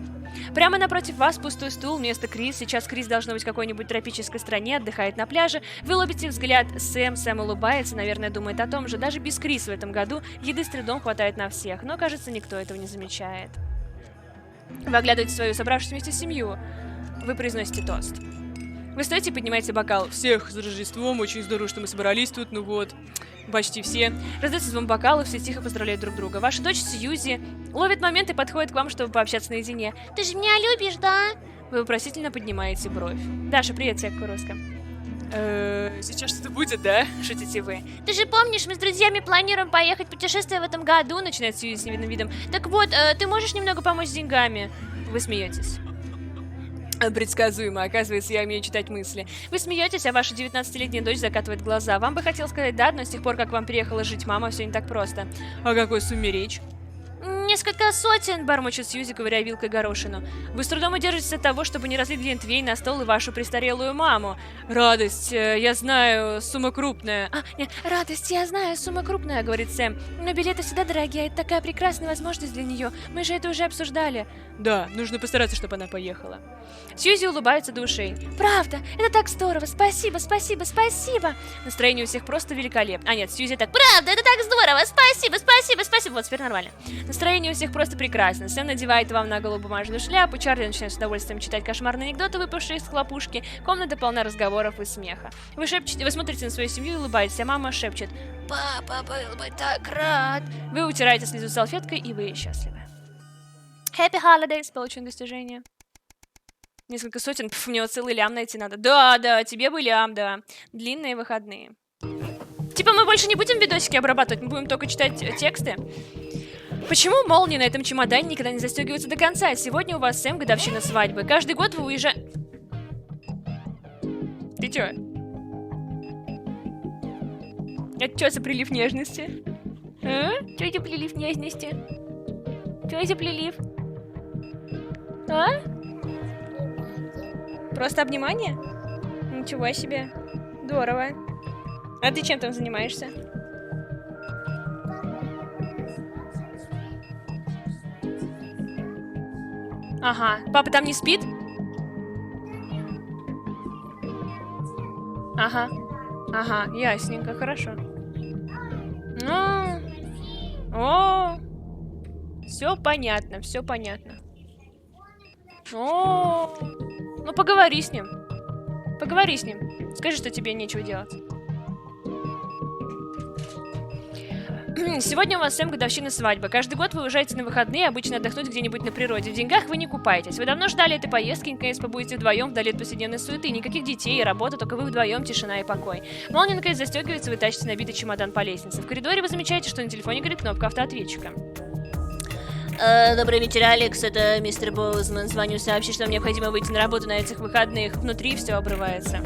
Прямо напротив вас пустой стул, вместо Крис. Сейчас Крис должно быть в какой-нибудь тропической стране, отдыхает на пляже. Вы ловите взгляд Сэм. Сэм улыбается, наверное, думает о том же. Даже без Крис в этом году еды с трудом хватает на всех, но, кажется, никто этого не замечает. Вы оглядываете свою собравшуюся вместе семью. Вы произносите тост. Вы стоите и поднимаете бокал. Всех с Рождеством, очень здорово, что мы собрались тут, ну вот, почти все. Раздается звон бокалов, все тихо поздравляют друг друга. Ваша дочь Сьюзи ловит момент и подходит к вам, чтобы пообщаться наедине. Ты же меня любишь, да? Вы вопросительно поднимаете бровь. Даша, привет, тебе Куровска. Сейчас что-то будет, да? Шутите вы. Ты же помнишь, мы с друзьями планируем поехать в путешествие в этом году, начинает Сьюзи с невидным видом. Так вот, ты можешь немного помочь с деньгами? Вы смеетесь. Предсказуемо. Оказывается, я умею читать мысли. Вы смеетесь, а ваша 19-летняя дочь закатывает глаза. Вам бы хотел сказать да, но с тех пор, как вам переехала жить мама, все не так просто. О какой сумме речь? Несколько сотен, бормочет Сьюзи, ковыряя вилкой горошину. Вы с трудом удержитесь от того, чтобы не разлить глинтвейн на стол и вашу престарелую маму. Радость, я знаю, сумма крупная. Нет, радость, я знаю, сумма крупная, говорит Сэм. Но билеты всегда дорогие, это такая прекрасная возможность для нее. Мы же это уже обсуждали. Да, нужно постараться, чтобы она поехала. Сьюзи улыбается до ушей. Правда, это так здорово, спасибо, спасибо, спасибо. Настроение у всех просто великолепно. А нет, Сьюзи так, правда, это так здорово, спасибо, спасибо, спасибо. Вот, теперь нормально. Настроение у всех просто прекрасно. Сэм надевает вам на голову бумажную шляпу, Чарли начинает с удовольствием читать кошмарные анекдоты, выпавшие из хлопушки. Комната полна разговоров и смеха. Вы смотрите на свою семью и улыбаетесь, а мама шепчет: «Папа был бы так рад». Вы утираете слезу салфеткой, и вы счастливы. Happy Holidays, получен достижение. Несколько сотен, мне вот целый лям найти надо. Да, тебе бы лям, да. Длинные выходные. Типа мы больше не будем видосики обрабатывать, мы будем только читать тексты. Почему молнии на этом чемодане никогда не застегиваются до конца? Сегодня у вас, Сэм, годовщина свадьбы. Каждый год вы уезжаете... Ты чё? Это чё за прилив нежности? А? Чё за прилив нежности? Чё за прилив? А? Просто обнимание? Ничего себе. Здорово. А ты чем там занимаешься? Ага. Папа там не спит? Ага. Ага, ясненько, хорошо. О, все понятно, все понятно. О, ну поговори с ним. Поговори с ним. Скажи, что тебе нечего делать. Сегодня у вас 7 годовщина свадьбы. Каждый год вы уезжаете на выходные, обычно отдохнуть где-нибудь на природе. В деньгах вы не купаетесь. Вы давно ждали этой поездки, наконец побудете вдвоем вдали от повседневной суеты. Никаких детей и работа, только вы вдвоем, тишина и покой. Молния наконец застегивается, вы тащите набитый чемодан по лестнице. В коридоре вы замечаете, что на телефоне горит кнопка автоответчика. Добрый вечер, Алекс, это мистер Боузман. Звоню сообщить, что вам необходимо выйти на работу на этих выходных. Внутри все обрывается.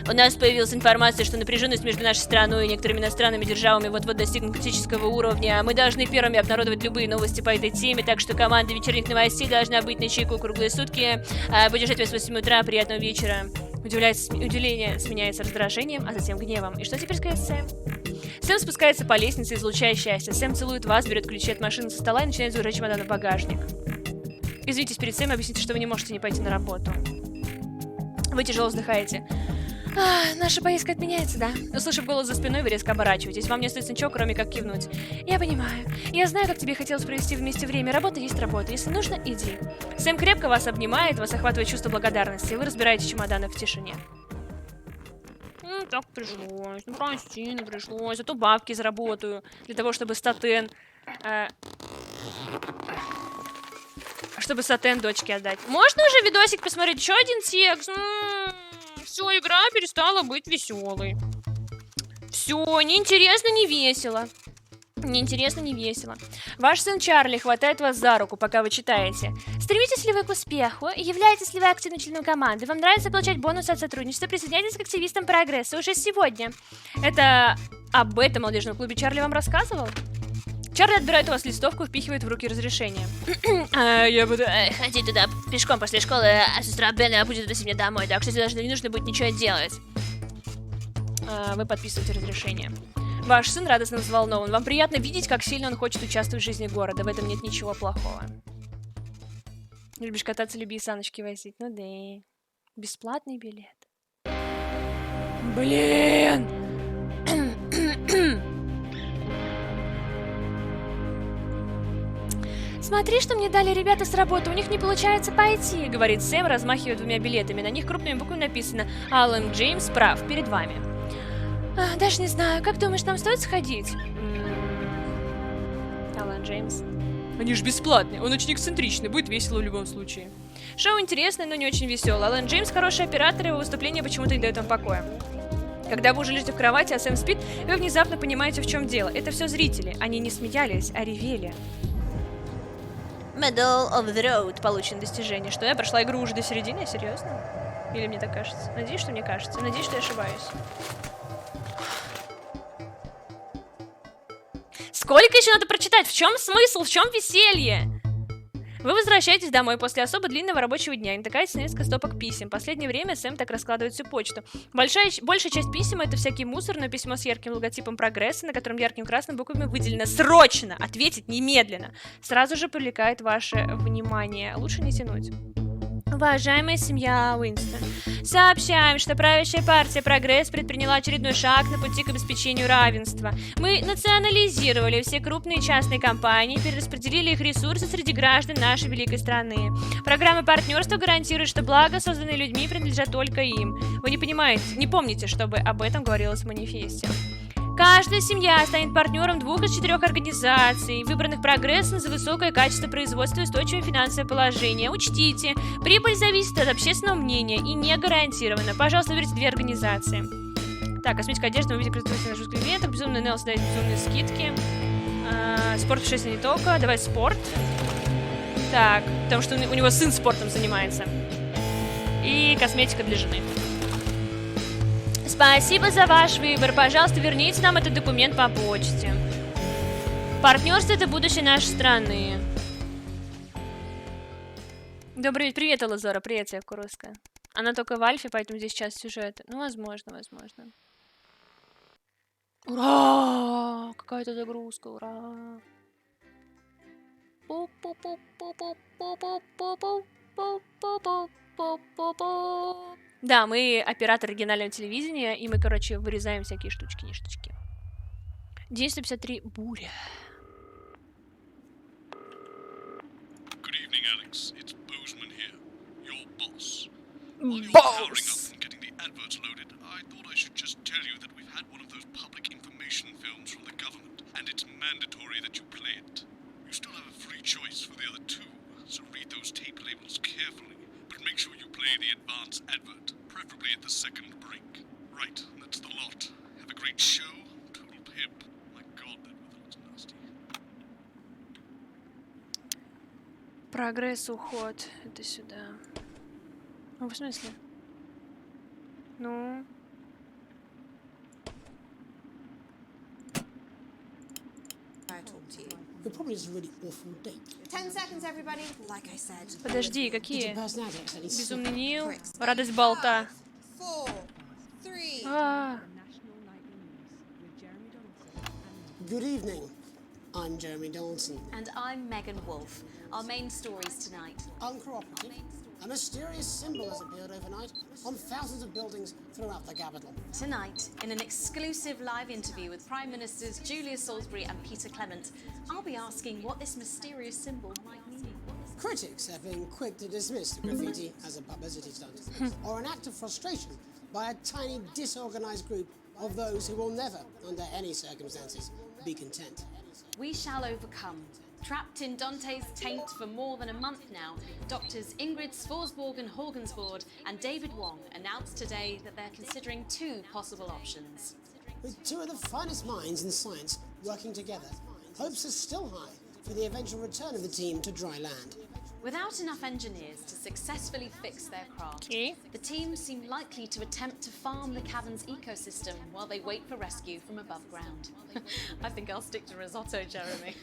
У нас появилась информация, что напряженность между нашей страной и некоторыми иностранными державами вот-вот достигнет критического уровня. Мы должны первыми обнародовать любые новости по этой теме, так что команда вечерних новостей должна быть на чеку круглые сутки. Буду ждать вас в 8 утра. Приятного вечера. Удивление сменяется раздражением, а затем гневом. И что теперь сказать Сэм? Сэм спускается по лестнице, излучая счастье. Сэм целует вас, берет ключи от машины со стола и начинает загружать чемодан в багажник. Извинитесь перед Сэмом, объясните, что вы не можете не пойти на работу. Вы тяжело вздыхаете. Наша поездка отменяется, да? Услышав голос за спиной, вы резко оборачиваетесь. Вам не остается ничего, кроме как кивнуть. Я понимаю. Я знаю, как тебе хотелось провести вместе время. Работа есть работа. Если нужно, иди. Сэм крепко вас обнимает, вас охватывает чувство благодарности, и вы разбираете чемоданы в тишине. Ну, так пришлось. Ну, прости, ну, пришлось. Зато бабки заработаю. Для того, чтобы статен... чтобы статен дочке отдать. Можно уже видосик посмотреть? Еще один текст? Все, игра перестала быть веселой. Все, неинтересно, не весело. Неинтересно, не весело. Ваш сын Чарли хватает вас за руку, пока вы читаете. Стремитесь ли вы к успеху? Являетесь ли вы активным членом команды? Вам нравится получать бонусы от сотрудничества? Присоединяйтесь к активистам прогресса уже сегодня. Это об этом молодежном клубе Чарли вам рассказывал? Чарли отбирает у вас листовку и впихивает в руки разрешение. Я буду ходить туда пешком после школы, а сестра Бенна будет отвезти меня домой, так что тебе даже не нужно будет ничего делать. Вы подписываете разрешение. Ваш сын радостно взволнован. Вам приятно видеть, как сильно он хочет участвовать в жизни города. В этом нет ничего плохого. Любишь кататься, люби и саночки возить. Ну да. Бесплатный билет. Блин! Смотри, что мне дали ребята с работы, у них не получается пойти, говорит Сэм, размахивая двумя билетами. На них крупными буквами написано «Алан Джеймс прав, перед вами». Даже не знаю, как думаешь, нам стоит сходить? Алан Джеймс. Они же бесплатные, он очень эксцентричный, будет весело в любом случае. Шоу интересное, но не очень веселое. Алан Джеймс хороший оператор, его выступление почему-то не дает вам покоя. Когда вы уже лежите в кровати, а Сэм спит, вы внезапно понимаете, в чем дело. Это все зрители, они не смеялись, а ревели. Medal of the Road. Получено достижение. Что, я прошла игру уже до середины? Серьезно? Или мне так кажется? Надеюсь, что мне кажется. Надеюсь, что я ошибаюсь. Сколько еще надо прочитать? В чем смысл? В чем веселье? Вы возвращаетесь домой после особо длинного рабочего дня и натыкаетесь на несколько стопок писем. В последнее время Сэм так раскладывает всю почту. Большая часть писем — это всякий мусор, но письмо с ярким логотипом прогресса, на котором ярким красным буквами выделено «Срочно! Ответить немедленно!» Сразу же привлекает ваше внимание. Лучше не тянуть. Уважаемая семья Уинстон, сообщаем, что правящая партия «Прогресс» предприняла очередной шаг на пути к обеспечению равенства. Мы национализировали все крупные частные компании, перераспределили их ресурсы среди граждан нашей великой страны. Программа партнерства гарантирует, что блага, созданные людьми, принадлежат только им. Вы не помните, чтобы об этом говорилось в манифесте. Каждая семья станет партнером 2 из 4 организаций, выбранных прогрессом за высокое качество производства и устойчивое финансовое положение. Учтите, прибыль зависит от общественного мнения и не гарантирована. Пожалуйста, выберите 2 организации. Так, косметика, одежда, мы видим представители наших клиентов, безумный Нелс дает безумные скидки. Спорт в 6 не только, давай спорт. Так, потому что у него сын спортом занимается. И косметика для жены. Спасибо за ваш выбор. Пожалуйста, верните нам этот документ по почте. Партнерство — это будущее нашей страны. Добрый вечер. Привет, Алазора. Привет, я Куруская. Она только в альфе, поэтому здесь часть сюжета. Ну, возможно. Ура! Какая-то загрузка, ура! Да, мы оператор регионального телевидения, и мы, короче, вырезаем всякие штучки, не штучки. День 153. Буря. Good evening, Alex. It's Bozeman here, your boss. Boss. Getting the adverts loaded, I thought I should just tell you that we've had one of those public information films from the government, and it's mandatory that you play it. You still have a free choice for the other 2, so read those tape labels carefully, but make sure you play the advance advert, preferably at the second break. Right, that's the lot. Have a great show. Total pimp. My God, that weather looks nasty. Прогресс, уход. Это сюда. Ну, в смысле? Ну... It probably is a really awful date. 10 seconds, everybody. Like I said. Подожди, какие? Безумный Нил, радость болта. 4, 3. Good evening. I'm Jeremy Donaldson. And I'm Megan Wolfe. Our main stories tonight. Uncooperative, A mysterious symbol has appeared overnight on thousands of buildings throughout the capital. Tonight, in an exclusive live interview with Prime Ministers Julia Salisbury and Peter Clement, I'll be asking what this mysterious symbol might mean. Critics have been quick to dismiss the graffiti as a publicity stunt or an act of frustration by a tiny disorganized group of those who will never, under any circumstances, be content. We shall overcome. Trapped in Dante's taint for more than a month now, doctors Ingrid Svorsborg-Horgensvoord and David Wong announced today that they're considering two possible options. With two of the finest minds in science working together, hopes are still high for the eventual return of the team to dry land. Without enough engineers to successfully fix their craft, the team seem likely to attempt to farm the cavern's ecosystem while they wait for rescue from above ground. I think I'll stick to risotto, Jeremy.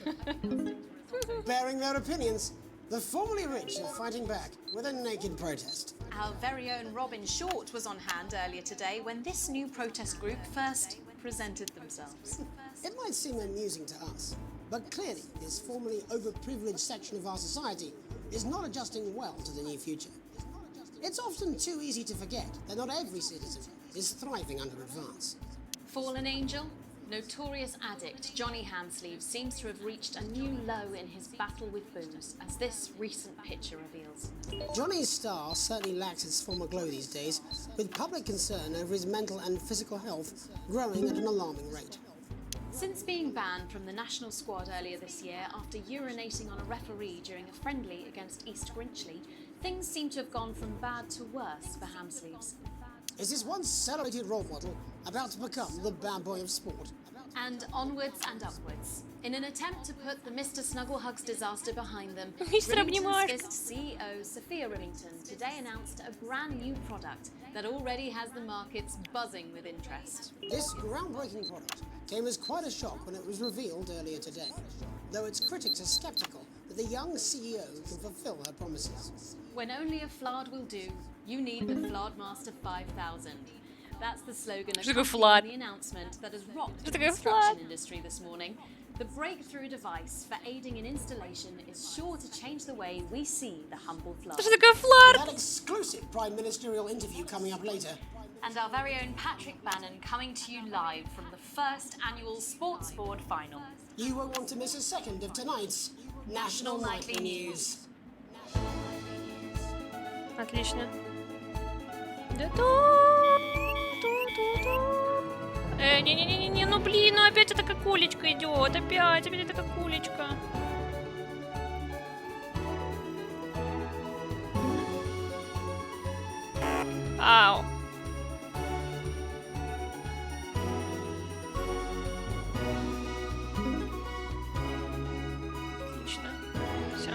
Bearing their opinions, the formerly rich are fighting back with a naked protest. Our very own Robin Short was on hand earlier today when this new protest group first presented themselves. It might seem amusing to us, but clearly this formerly overprivileged section of our society is not adjusting well to the new future. It's often too easy to forget that not every citizen is thriving under advance. Fallen angel, notorious addict Johnny Handsleeve seems to have reached a new low in his battle with booze, as this recent picture reveals. Johnny's star certainly lacks its former glow these days, with public concern over his mental and physical health growing at an alarming rate. Since being banned from the national squad earlier this year after urinating on a referee during a friendly against East Grinchley, things seem to have gone from bad to worse for Handsleeves. Is this once celebrated role model about to become the bad boy of sport? And onwards and upwards. In an attempt to put the Mr. Snugglehugs disaster behind them, Mr. Rillington's Fist CEO Sophia Rillington today announced a brand new product that already has the markets buzzing with interest. This groundbreaking product came as quite a shock when it was revealed earlier today, though its critics are sceptical that the young CEO can fulfill her promises. When only a Flard will do, you need the Flardmaster 5000. That's the slogan accompanying the announcement that has rocked the construction industry this morning. The breakthrough device for aiding in installation is sure to change the way we see the humble Flard. That exclusive Prime Ministerial interview coming up later. And our very own Patrick Bannon coming to you live from the first annual Sports Board final. You won't want to miss a second of tonight's National Nightly News. Отлично. Не-не-не-не, ну блин, ну опять эта какулечка идет, опять эта какулечка. Ау. Отлично. Все.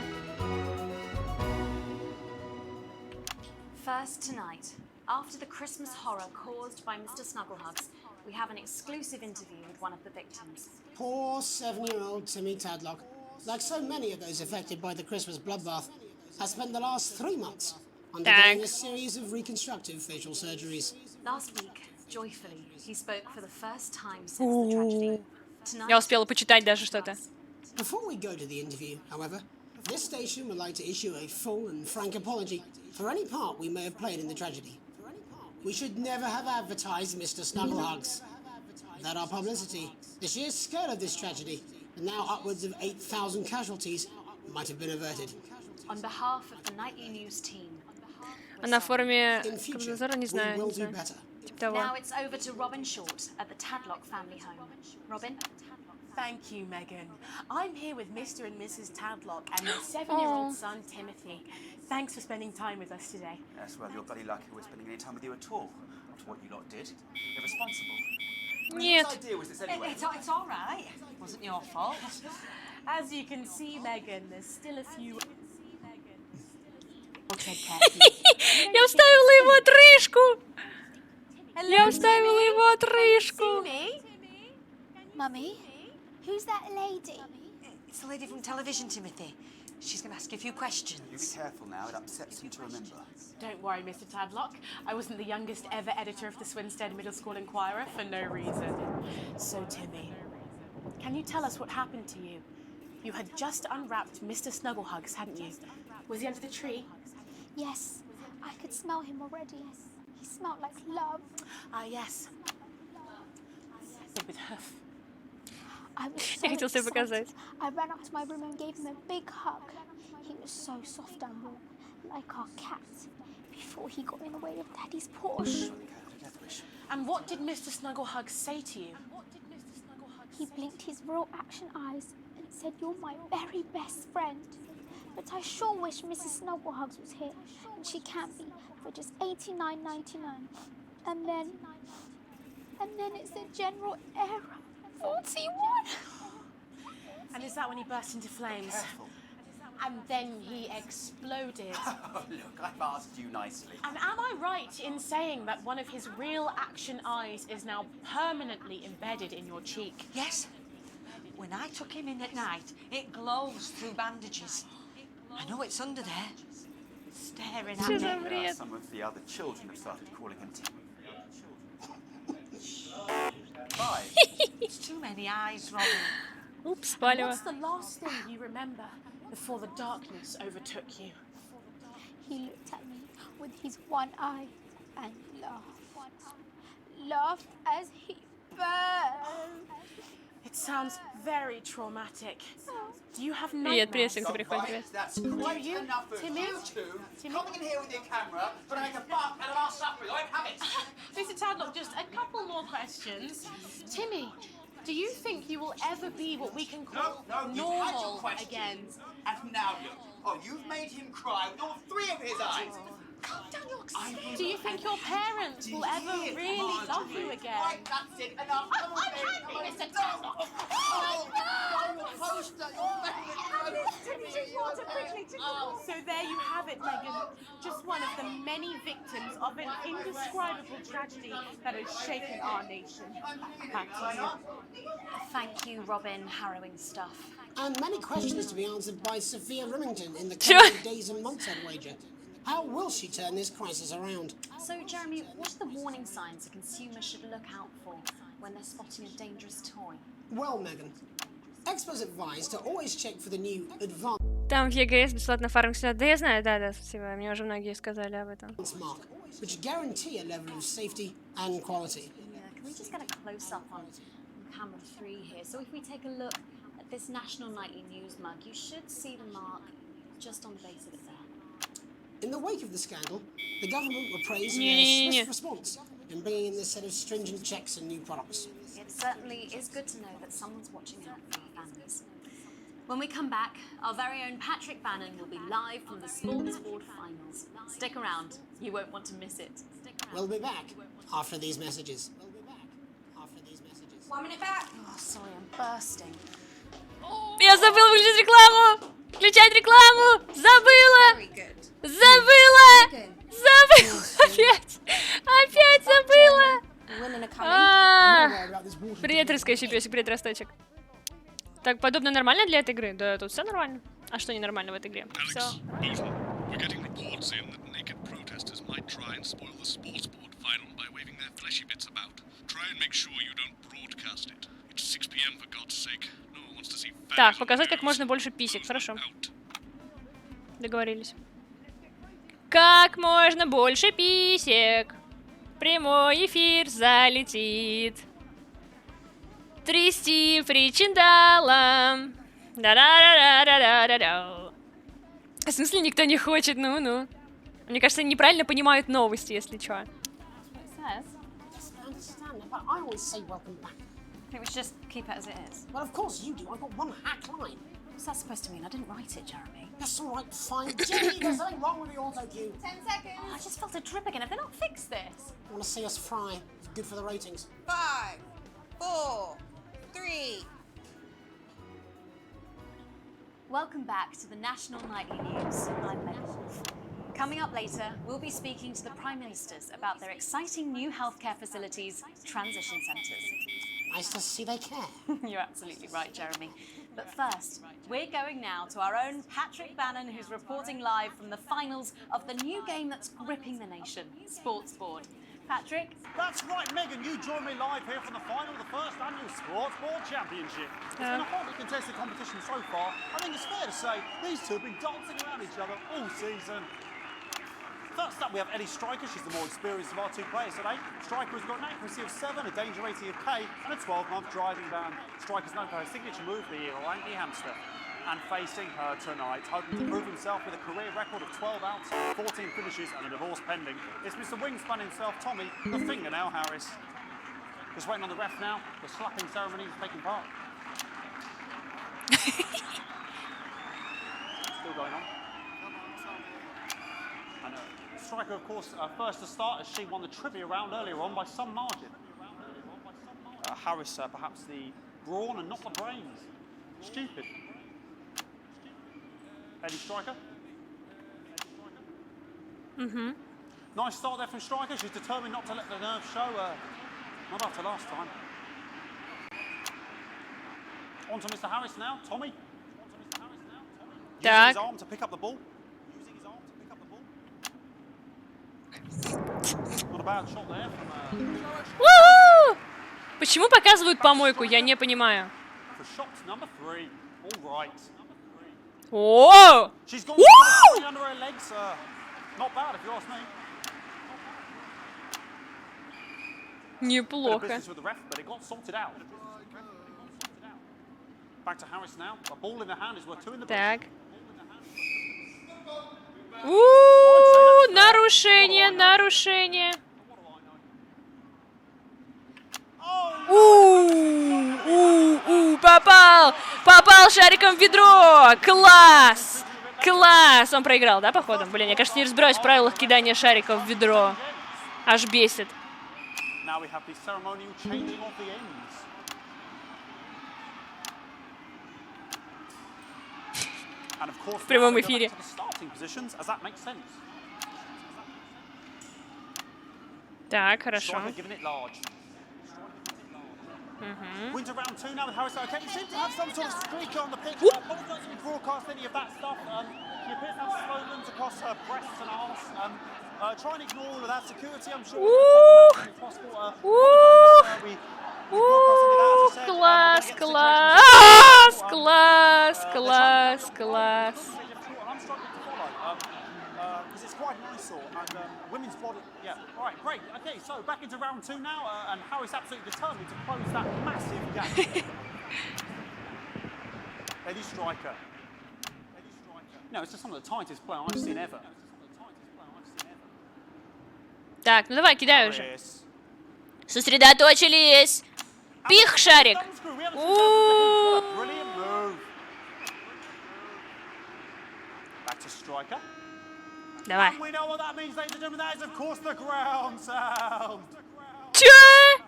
First tonight, after the Christmas horror caused by Mr. Snugglehugs, we have an exclusive interview with one of the victims. Poor 7-year-old Timmy Tadlock, like so many of those affected by the Christmas bloodbath, has spent the last 3 months undergoing a series of reconstructive facial surgeries. Last week, joyfully, he spoke for the first time since the tragedy. Tonight, Я успела почитать даже что-то. Before we go to the interview, however, this station would like to issue a full and frank apology for any part we may have played in the tragedy. We should never have advertised Mr. Snugglehugs. Without our publicity, the sheer scale of this tragedy, and now upwards of 8,000 casualties, might have been averted. On behalf of the Nightly News team, А на форуме Кобзазора не знаю. Типа того. Now it's over to Robin Short at the Tadlock family home. Robin? Thank you, Megan. I'm here with Mr. and Mrs. Tadlock and their 7-year-old son, Timothy. Thanks for spending time with us today. Yes, well, you're bloody lucky we're spending any time with you at all. After what you lot did. Irresponsible. Нет. Whose idea was this anyway? It's all right. It wasn't your fault. As you can see, Megan, there's still a few... Я вставила его отрыжку! Я вставила его отрыжку! Mummy, who's that lady? It's the lady from television, Timothy. She's going to ask you a few questions. You be careful now, it upsets him to remember. Don't worry, Mr. Tadlock. I wasn't the youngest ever editor of the Swinstead Middle School Inquirer for no reason. So, Timmy, can you tell us what happened to you? You had just unwrapped Mr. Snugglehugs, hadn't you? Was he under the tree? Yes, I could smell him already. He smelled like love. Ah, yes. With her. I was so excited. I ran up to my room and gave him a big hug. He was so soft and warm, like our cat, before he got in the way of Daddy's Porsche. And what did Mr. Snugglehug say to you? He blinked his real action eyes and said, "You're my very best friend." But I sure wish Mrs. Snugglehugs was here, and she can't be, for just $89.99. And then it's a general error. 41. And is that when he burst into flames? Careful. And then he exploded. Oh, look, I've asked you nicely. And am I right in saying that one of his real action eyes is now permanently embedded in your cheek? Yes. When I took him in at night, it glows through bandages. I know it's under there, staring at me. Some of the other children have started calling him Tim. Five. It's too many eyes, Robin. Oops, спалила. What's the last thing you remember before the darkness overtook you? He looked at me with his one eye and laughed. Laughed as he burned. It sounds very traumatic. Do you have Привет, nightmares? Синка, приходит, привет. That's quite enough of Timmy? you two coming in here with your camera, but I make a buck out of our suffering. I have it. Mr. Tadlock, just a couple more questions. Timmy, do you think you will ever be what we can call No, you've had your normal questions. again? And now look. Oh, you've made him cry with all three of his eyes. Calm down, you're Do you think your parents will ever really love you again? Right, that's it. Enough. Come on, baby. Mr. Tadlock. So there you have it, Megan. Just one of the many victims of an indescribable tragedy that has shaken our nation. Back to you. Thank you, Robin. Harrowing stuff. And many questions to be answered by Sophia Remington in the coming days and months, I'd wager. How will she turn this crisis around? So, Jeremy, what are the warning signs a consumer should look out for when they're spotting a dangerous toy? Well, Megan, experts advise to always check for the new advanced Там в ЕГС бесплатно фармить. Да, я знаю, да, спасибо. Мне уже многие сказали об этом. mark, which guarantee a level of safety and quality. Yeah, can we just get a close-up on camera 3 here? So if we take a look at this National Nightly News mug, you should see the mark just on the base of it there. In the wake of the scandal, the government were praised for their swift response in bringing in this set of stringent checks and new products. It certainly is good to know that someone's watching out for our families. When we come back, our very own Patrick Bannon will be live from the Sports Board Finals. Stick around, you won't want to miss it. We'll be back after these messages. 1 minute back. Oh, sorry, I'm bursting. Я забыла выключить рекламу! Включать рекламу! Забыла! Забыла! Забыла! Опять! Опять забыла! Привет, рыскающий песик, привет, росточек. Так, подобно нормально для этой игры? Да, тут все нормально. А что ненормально в этой игре? Все. We're getting reports in that naked protesters might try and spoil the sports board final by waving their fleshy bits about. Try and make sure you don't broadcast it. It's 6 p.m. for God's sake. No one wants to see fat. Так, показать как можно больше писек, хорошо. Договорились. Как можно больше писек. Прямой эфир залетит. Трясти причиндалом. Да-да-да-да-да-да-да. В смысле никто не хочет? Ну-ну. Мне кажется, они неправильно понимают новости, если чё. I understand, but I always say welcome back. I think we should just keep it as it is. Well, of course you do. I've got one hack line. What's that supposed to mean? I didn't write it, Jeremy. That's all right, fine. Jenny, there's nothing wrong with the auto cue. 10 seconds. Oh, I just felt a drip again. Have they not fixed this? Want to see us fry? It's good for the ratings. 5, 4, 3. Welcome back to the National Nightly News. I'm Megan Wolf. Coming up later, we'll be speaking to the Prime Ministers about their exciting new healthcare facilities, transition centres. Nice to see they care. You're absolutely right, Jeremy. But first, we're going now to our own Patrick Bannon, who's reporting live from the finals of the new game that's gripping the nation, Sports Board. Patrick? That's right, Megan. You join me live here from the final of the first annual Sports Board Championship. It's been a hotly contested competition so far. I think it's fair to say these two have been dancing around each other all season. First up, we have Ellie Striker. She's the more experienced of our two players today. Striker has got an accuracy of 7, a danger rating of K, and a 12-month driving ban. Striker's known for her signature move, the Orangi Hamster. And facing her tonight, hoping to prove himself with a career record of 12 outs, 14 finishes, and a divorce pending, it's Mr. Wingspan himself, Tommy, the Fingernail Harris. Just waiting on the ref now. The slapping ceremony is taking part. Still going on. And Striker, of course, first to start as she won the trivia round earlier on by some margin. Harris, perhaps the brawn and not the brains. Stupid. Eddie Striker. Mm-hmm. Nice start there from Striker. She's determined not to let the nerves show. Not after last time. On to Mr. Harris now. Tommy. Using his arm to pick up the ball. Not a bad shot there from, Почему показывают помойку? Я не понимаю. For shot number 3. All right. О! She's gone under her legs. Not bad if you ask me. Неплохо. Business with the ref, but it got sorted out. Back to Harris now. A ball in the hand is worth 2 in the Так. bush. Нарушение, нарушение. Попал! Попал шариком в ведро! Класс! Класс! Он проиграл, да, походу? Блин, я, кажется, не разбираюсь в правилах кидания шариков в ведро. Аж бесит. В прямом эфире. Так, хорошо. Winter round 2 now with Harris. Okay, you seem to have some sort of streak on the pitch. Probably doesn't broadcast any of that stuff. She appears to have slogans across her breasts and arse. Try and ignore all of that. Security, I'm sure, is possible. Класс, класс, класс, класс, класс. I'm struggling to follow because it's quite an eyesore and women's body. Yeah, all right, great. Okay, so back into round 2 now, and Harris absolutely determined to close that massive gap. Eddie Striker. No, it's just some of the tightest player I've seen ever. Так, ну давай, кидай уже. Сосредоточились. Пих, шарик. Brilliant move. Back to Striker. Давай. And we know what that means, ladies and gentlemen. That is, of course, the ground sound. Чё?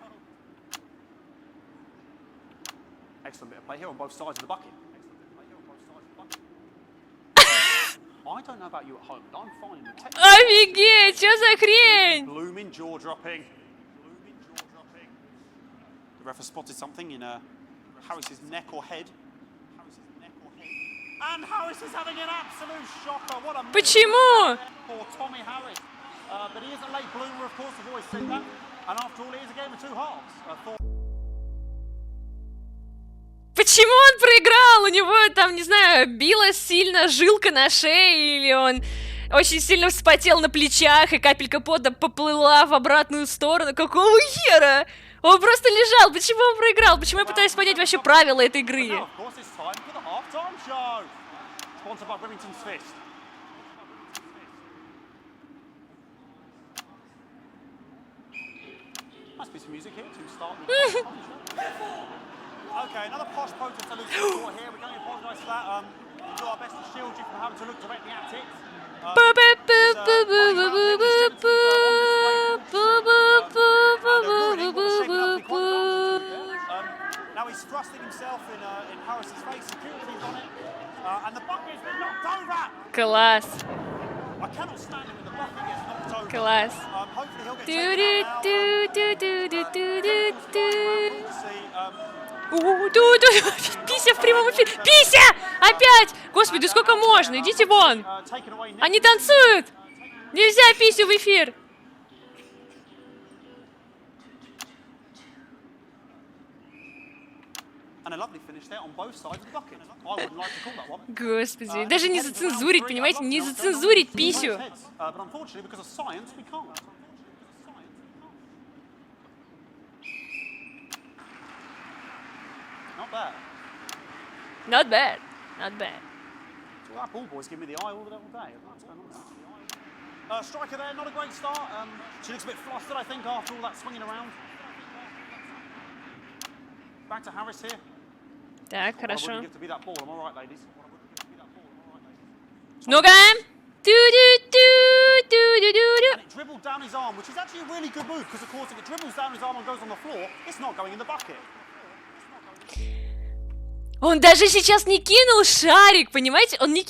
Excellent bit of play here on both sides of the bucket. I don't know about you at home, but I'm finding the technique. Офигеть, что за хрень? Blooming jaw dropping. The ref has spotted something in Harris's neck or head. And Harris is having an absolute shocker. What a move. Почему? For Tommy Harris. But he is a late bloomer, of course, I've always said that. And after all, it is a game of 2 halves. Почему он проиграл? У него там, не знаю, билась сильно жилка на шее, или он очень сильно вспотел на плечах, и капелька пота поплыла в обратную сторону. Какого хера? Он просто лежал. Почему он проиграл? Почему я пытаюсь понять вообще правила этой игры? Okay, another posh protest to lose support here. We're going to apologise for that. We'll do our best to shield you from having to look directly at it. Now he's thrusting himself in Harris's face. Security's on it. And the bucket's been knocked over. Класс. I cannot stand him when the bucket gets knocked over. Класс. Hopefully he'll get taken out. Пися в прямом эфире. Пися! Опять! Господи, сколько можно? Идите вон! Они танцуют! Нельзя писю в эфир! And a lovely finish there on both sides of the bucket. I wouldn't like to call that one. Господи, даже не зацензурить, понимаете, не зацензурить писю. But unfortunately, because of science, we can't. Not bad. Not bad. Not bad. So that ball boy's giving me the eye all day. What's going on there? Striker there, not a great start. She looks a bit flustered, I think, after all that swinging around. Back to Harris here. Так, хорошо. Ну-ка! And it dribbled down his arm, which is actually a really good move, because of course if it dribbles down his arm and goes on the floor, it's not going in the bucket. Он даже сейчас не кинул шарик, понимаете? Он не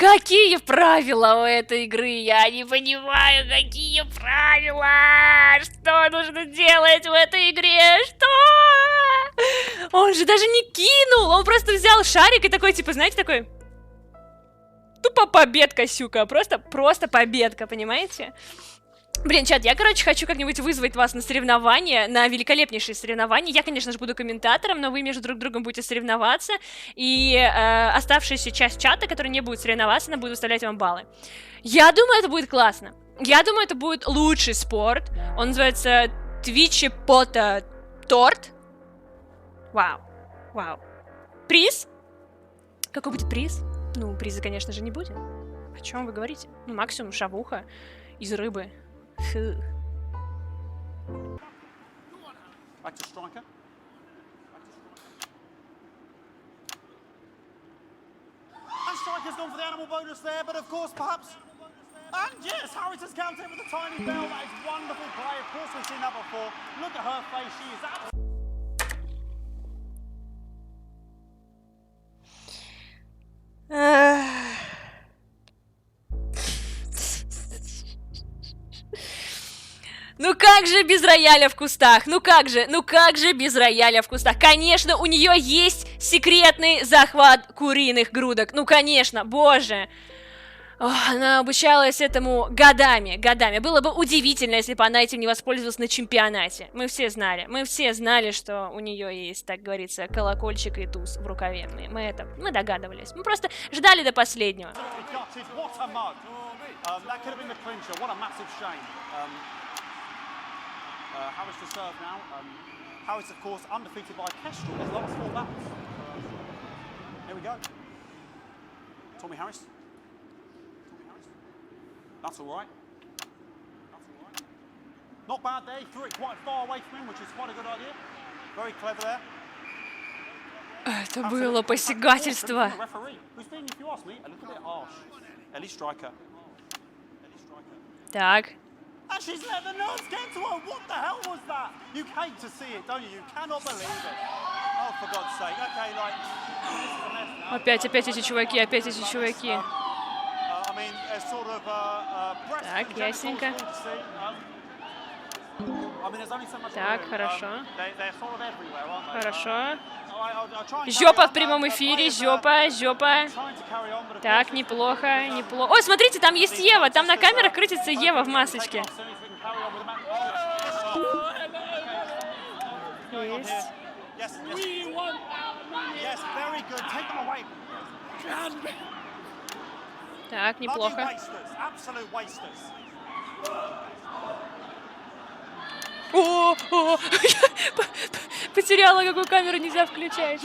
Какие правила у этой игры? Я не понимаю, какие правила! Что нужно делать в этой игре? Что? Он же даже не кинул! Он просто взял шарик и такой, типа, знаете, такой... Тупо победка, сюка. Просто победка, понимаете? Блин, чат, я, короче, хочу как-нибудь вызвать вас на соревнования, на великолепнейшие соревнования. Я, конечно же, буду комментатором, но вы между друг другом будете соревноваться. И оставшаяся часть чата, которая не будет соревноваться, она будет выставлять вам баллы. Я думаю, это будет классно. Я думаю, это будет лучший спорт. Он называется Твичепота Торт. Вау. Вау. Приз? Какой будет приз? Ну, приза, конечно же, не будет. О чем вы говорите? Ну, максимум шавуха из рыбы. Фу. Back to striker. And striker's gone for the animal bonus there, but of course, perhaps... And yes, Harris has counted with a tiny bell. That is wonderful play. Of course, we've seen that before. Look at her face. She is absolutely... Ну как же без рояля в кустах? Ну как же без рояля в кустах? Конечно, у нее есть секретный захват куриных грудок. Ну конечно, боже. Она обучалась этому годами. Было бы удивительно, если бы она этим не воспользовалась на чемпионате. Мы все знали, что у нее есть, так говорится, колокольчик и туз в рукаве. Мы догадывались. Мы просто ждали до последнего. Harris to serve now. Harris, of course, undefeated by Kestrel his last 4 battles. Here we go. Tommy Harris. That's all right. Not bad there. He threw it quite far away from him, which is quite a good idea. Very clever there. Это было посягательство. Who's being, if you ask me, a little bit harsh. Ellie Striker. Так. And she's let the nerves get to her. What the hell was that? You hate to see it, don't you? You cannot believe it. Oh, for God's sake. Okay, like... Опять эти чуваки. Так, ясненько. Так, хорошо. Хорошо. Жопа в прямом эфире, жопа. Так, неплохо. Ой, смотрите, там есть Ева, там на камерах крутится Ева в масочке. Есть. Так, неплохо. О, потеряла, какую камеру нельзя включать.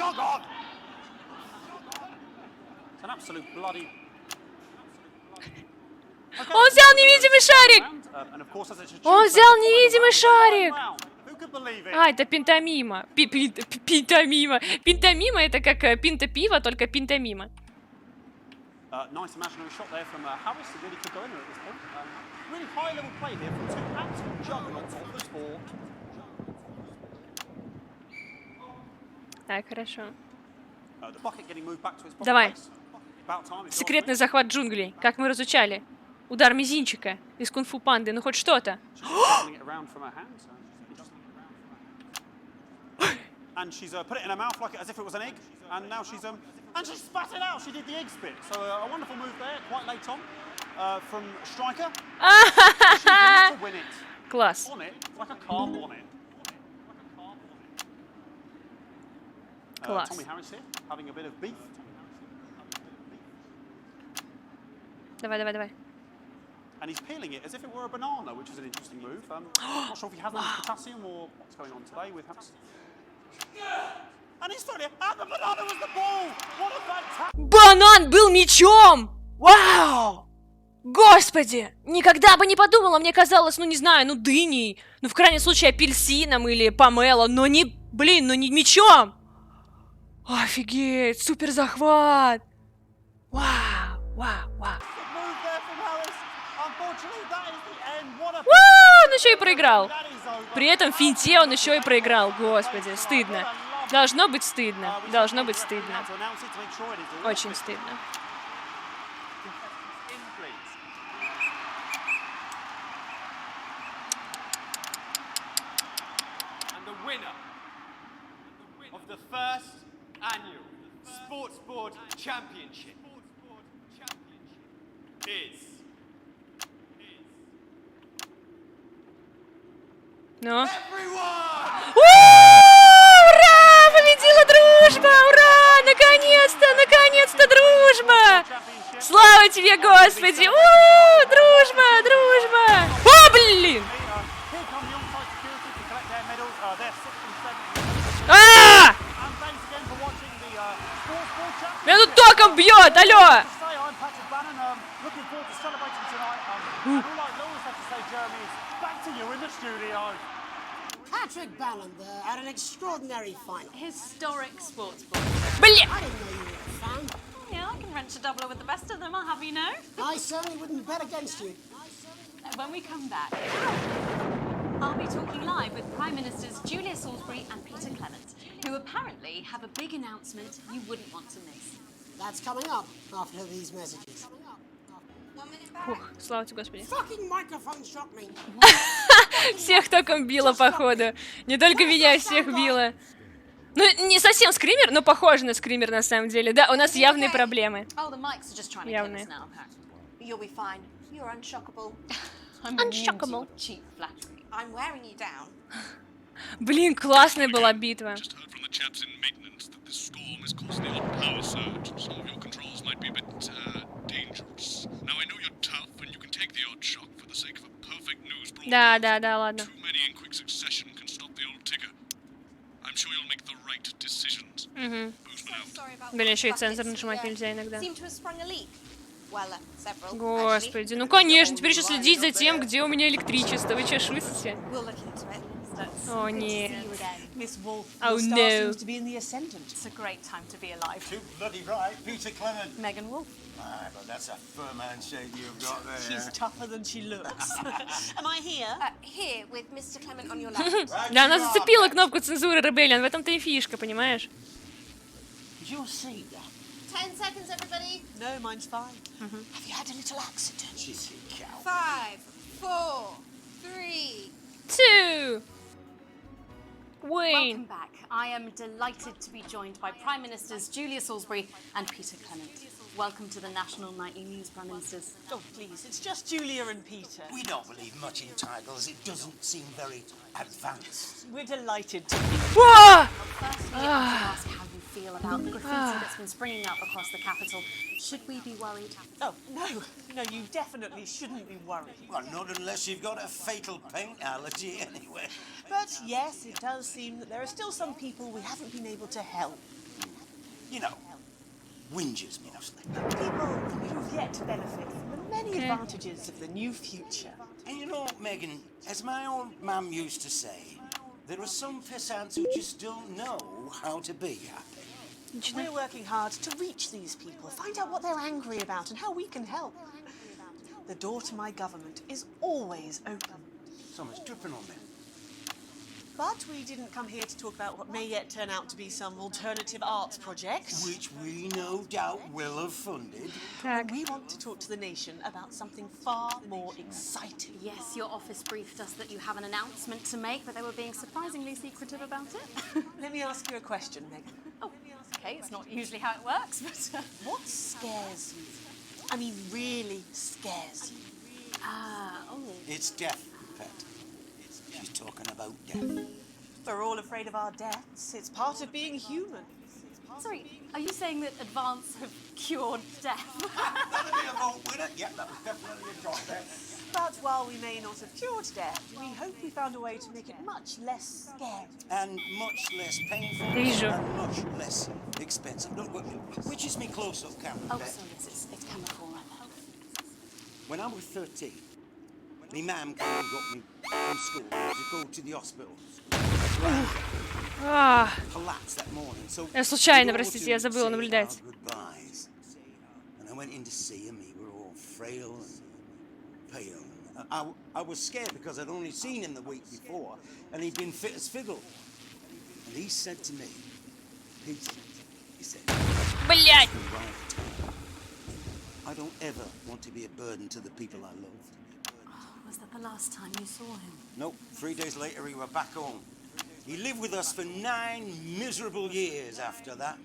Он взял невидимый шарик! А, это пентамима. Пентамима это как пинта пива, только пентамима. Nice imaginary shot there from Harris. It really could go in there at this point. Really high-level play here from two absolute juggernauts of the sport. Так, хорошо. The bucket getting moved back to its proper Давай. place. About time. Секретный захват джунглей, как мы разучали. Удар мизинчика из кунг-фу панды, ну хоть что-то. And she's put it in her mouth like as if it was an egg, and now she's and she spat it out. She did the egg spit. So a wonderful move there, quite late on, from Striker. She wanted to win it. Класс. On it, like a calm on it. Класс. Tommy Harris here, having a bit of beef. Давай. And he's peeling it as if it were a banana, which is an interesting move. Not sure if he has any potassium or what's going on today with him. And he's throwing it, and the banana was the ball! What a fantastic... Банан был мячом! Вау! Господи! Никогда бы не подумала, мне казалось, ну не знаю, ну дыней, ну в крайнем случае апельсином или помело, но не, блин, ну не мячом! Офигеть! Супер захват! Вау! Он еще и проиграл. При этом в финте он еще и проиграл. Господи, стыдно. Должно быть стыдно. Должно быть стыдно. Очень стыдно. Ну? Ура! Победила дружба! Ура! Наконец-то дружба! Слава тебе, Господи! Дружба! О, блин! Меня тут током бьет! Алло! Patrick Bannon there at an extraordinary final. Historic sports ball. Блин! I didn't know you were a fan. Yeah, I can wrench a doubler with the best of them, I'll have you know. I certainly wouldn't bet against you. When we come back, I'll be talking live with Prime Ministers Julia Salisbury and Peter Clement, who apparently have a big announcement you wouldn't want to miss. That's coming up after these messages. Фух, слава тебе, Господи. Fucking microphone shot me. Всех током било, походу. Не только меня, всех било. Ну, не совсем скример, но похоже на скример на самом деле. Да, у нас явные проблемы. Явные. You'll be fine. You're unshockable. Unshockable. Cheap flattery. I'm wearing you down. Блин, классная была битва. Да, ладно. Угу. Блин, еще и цензор нажимать нельзя иногда. Господи, ну конечно, теперь еще следить за тем, где у меня электричество. Вы что, шутите? О, нет. Oh, no. It's a great time to be alive. Too bloody right, Peter Clement. Megan Wolf. Ah, but that's a firm handshake you've got there. She's tougher than she looks. Am I here? Here with Mr. Clement on your left. Да, она зацепила кнопку цензуры Rebellion, в этом-то и фишка, понимаешь? Your seat. 10 seconds, everybody. No, mine's fine. Have you had a little accident? 5, 4, 3, 2. Welcome back. I am delighted to be joined by Prime Ministers Julia Salisbury and Peter Clement. Welcome to the National Nightly News, Prime Ministers. Oh, please, it's just Julia and Peter. We don't believe much in titles. It doesn't seem very advanced. We're delighted to Whoa! Firstly, I want to ask how you feel about the graffiti that's been springing up across the capital. Should we be worried? Oh, no, you definitely shouldn't be worried. Well, not unless you've got a fatal paint allergy anyway. But yes, it does seem that there are still some people we haven't been able to help. You know, whingers mostly. People who've yet to benefit from the many advantages of the new future. And you know, Megan, as my old mum used to say, there are some pissants who just don't know how to be happy. We're working hard to reach these people, find out what they're angry about and how we can help. The door to my government is always open. Someone's dripping on me. But we didn't come here to talk about what may yet turn out to be some alternative arts project. Which we no doubt will have funded. We want to talk to the nation about something far more exciting. Yes, your office briefed us that you have an announcement to make, but they were being surprisingly secretive about it. Let me ask you a question, Megan. Oh, okay, it's not usually how it works, but... What scares you? I mean, really scares you? It's death, Pet. She's talking about death. We're all afraid of our deaths. It's part of being human. Sorry, are you saying that Advance have cured death? That'll be a vote winner. Yeah, that was definitely a drop there. But while we may not have cured death, we hope we found a way to make it much less scary. And much less painful. Вижу. And much less expensive. Look, which is me close-up camera? Oh, sorry, it's camera 4 right there. When I was 13, my mum came and got me from school to go to the hospital. Collapsed that morning. So Я случайно, простите, я забыла наблюдать. And I went in to see him. We were all frail and pale. I was scared because I'd only seen him the week before, and he'd been fit as fiddle. And he said to me, Peter, he said, Блядь! I don't ever want to be a burden to the people I love. Was that the last time you saw him? Nope. 3 days later, we were back home. He lived with us for 9 miserable years after that.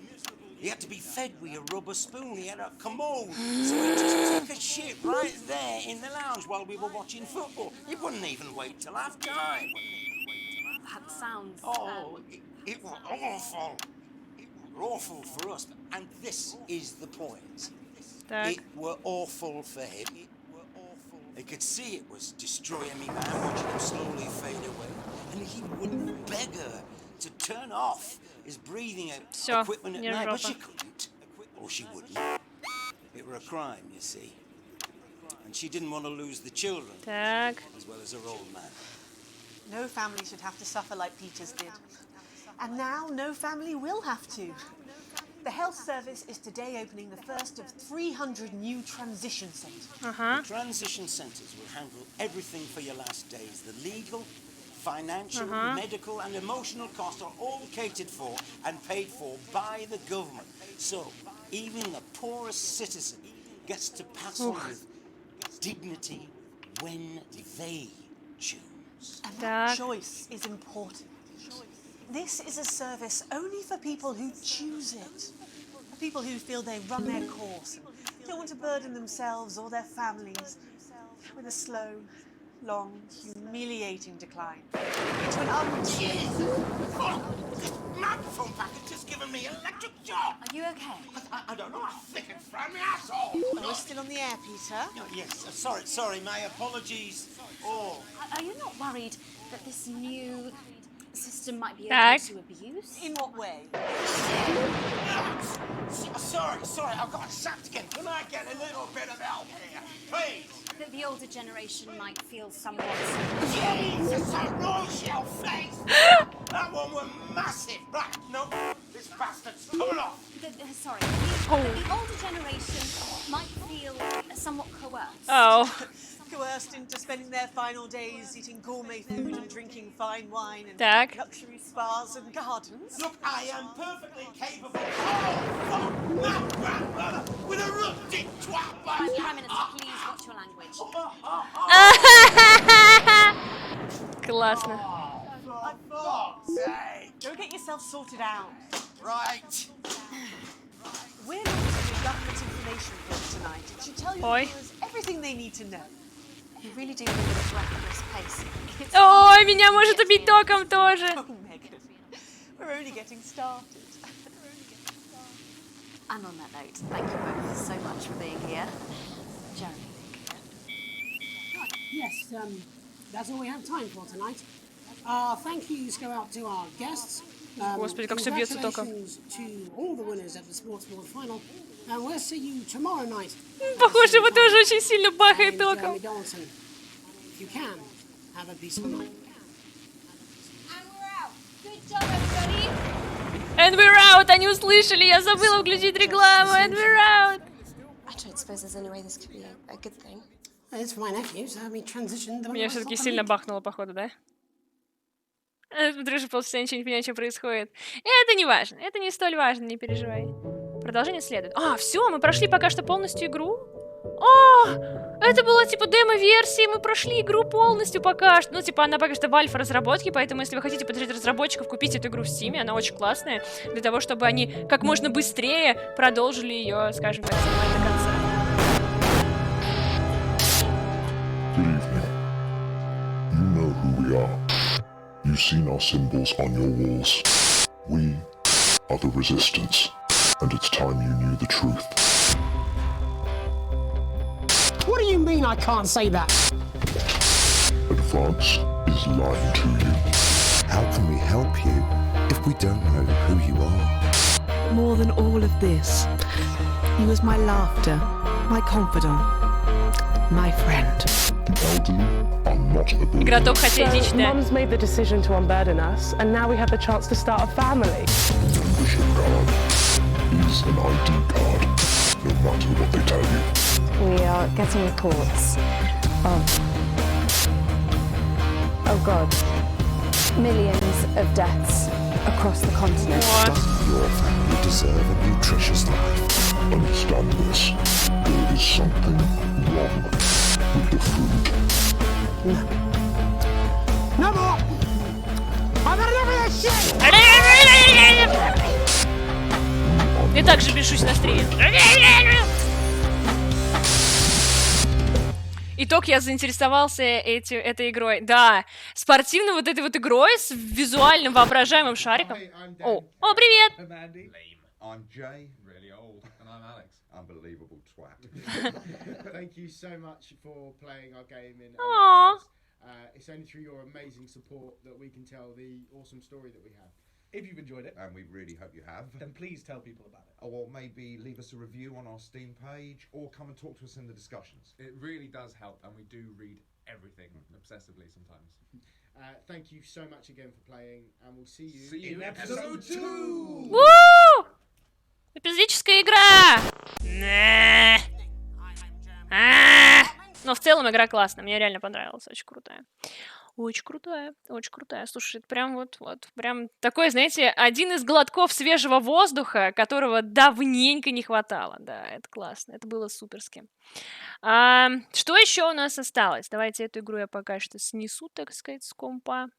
He had to be fed with a rubber spoon. He had a commode. So he just took a shit right there in the lounge while we were watching football. He wouldn't even wait till half time. That sounds... It was awful. It was awful for us. And this is the point. It were awful for him. He could see it was destroying me, man, watching him slowly fade away. And he wouldn't beg her to turn off his breathing equipment at night, but she couldn't. Or she wouldn't. It were a crime, you see. And she didn't want to lose the children, as well as her old man. No family should have to suffer like Peter's did. And now no family will have to. The health service is today opening the first of 300 new transition centres. The transition centres will handle everything for your last days. The legal, financial, medical and emotional costs are all catered for and paid for by the government. So even the poorest citizen gets to pass on with dignity when they choose. And that choice is important. This is a service only for people who choose it. For people who feel they run their course and don't want to burden themselves or their families with a slow, long, humiliating decline into an Microphone package just given me an electric shock. Are you okay? I don't know. I think it's from my asshole. Are we still on the air, Peter? Yes. Sorry. My apologies. Are you not worried that this new system might be open to abuse? In what way? Sorry, I've got sacked again. Can I get a little bit of help here, please? That the older generation might feel somewhat... Jesus, that rose your face! That one was massive. Right, no, this bastard's coming off. Sorry, the older generation might feel somewhat coerced. Coerced into spending their final days eating gourmet food and drinking fine wine and luxury spas and gardens. Look, I am perfectly capable. My grandmother with a rusty twat. Prime Minister, please watch your language. Классно. Go get yourself sorted out. Right. We're launching a government information book tonight. It should tell your viewers everything they need to know. You really do live at a breathless pace. Ой, меня может убить током тоже. Oh, Megan, we're only getting started. And on that note, thank you both so much for being here. Jeremy. Yes, that's all we have time for tonight. Thank yous go out to our guests. Господи, как все бьется током. Congratulations to all the winners at the Sports Board final. And we'll see you tomorrow night. Похоже, его тоже очень сильно бахает током. If you can, have a peaceful night. And we're out. Good job, everybody. And we're out. Они услышали. Я забыла включить рекламу. And we're out. I don't suppose there's any way this could be a good thing. It's for my nephews. I mean, transition. Меня все-таки сильно бахнуло, походу, да? Смотрю, что полчаса ничего не понимаю, что происходит. Это не важно. Это не столь важно, не переживай. Продолжение следует. Все, мы прошли пока что полностью игру. Это была типа демо-версия, мы прошли игру полностью пока что. Ну, типа, она пока что в альфа-разработке, поэтому, если вы хотите поддержать разработчиков, купите эту игру в Steam, она очень классная, для того, чтобы они как можно быстрее продолжили ее, скажем так, снимать до конца. Good evening. You know who we are. You've seen our symbols on your walls. We are the Resistance. And it's time you knew the truth. What do you mean I can't say that? Advance is lying to you. How can we help you if we don't know who you are? More than all of this, he was my laughter, my confidant, my friend. Elderly are not ability. Игроток хотя этичная. Mom's made the decision to unburden us, and now we have the chance to start a family. Membership card is an ID card, no matter what they tell you. We are getting reports of, oh God, millions of deaths across the continent. Your family deserve a nutritious life. Understand this. There is something wrong with the food. No more! I've had enough of this shit! Я также бешусь на стриме. Итог, я заинтересовался этой игрой. Да, спортивной вот этой вот игрой с визуальным воображаемым шариком. О, привет! I'm Jay, really old, and I'm Alex, unbelievable twat. Thank you so much for playing our game in EvoSays. It's only through your amazing support that we can tell the awesome story that we have. If you've enjoyed it, and we really hope you have, then please tell people about it. Or maybe leave us a review on our Steam page, or come and talk to us in the discussions. It really does help, and we do read everything obsessively sometimes. Thank you so much again for playing, and we'll see you in episode 2! Woo! Эпизодическая игра! Но в целом игра классная, мне реально понравилась, очень крутая. Очень крутая, очень крутая. Слушай, это прям вот, прям такой, знаете, один из глотков свежего воздуха, которого давненько не хватало. Да, это классно, это было суперски. Что еще у нас осталось? Давайте эту игру я пока что снесу, так сказать, с компа.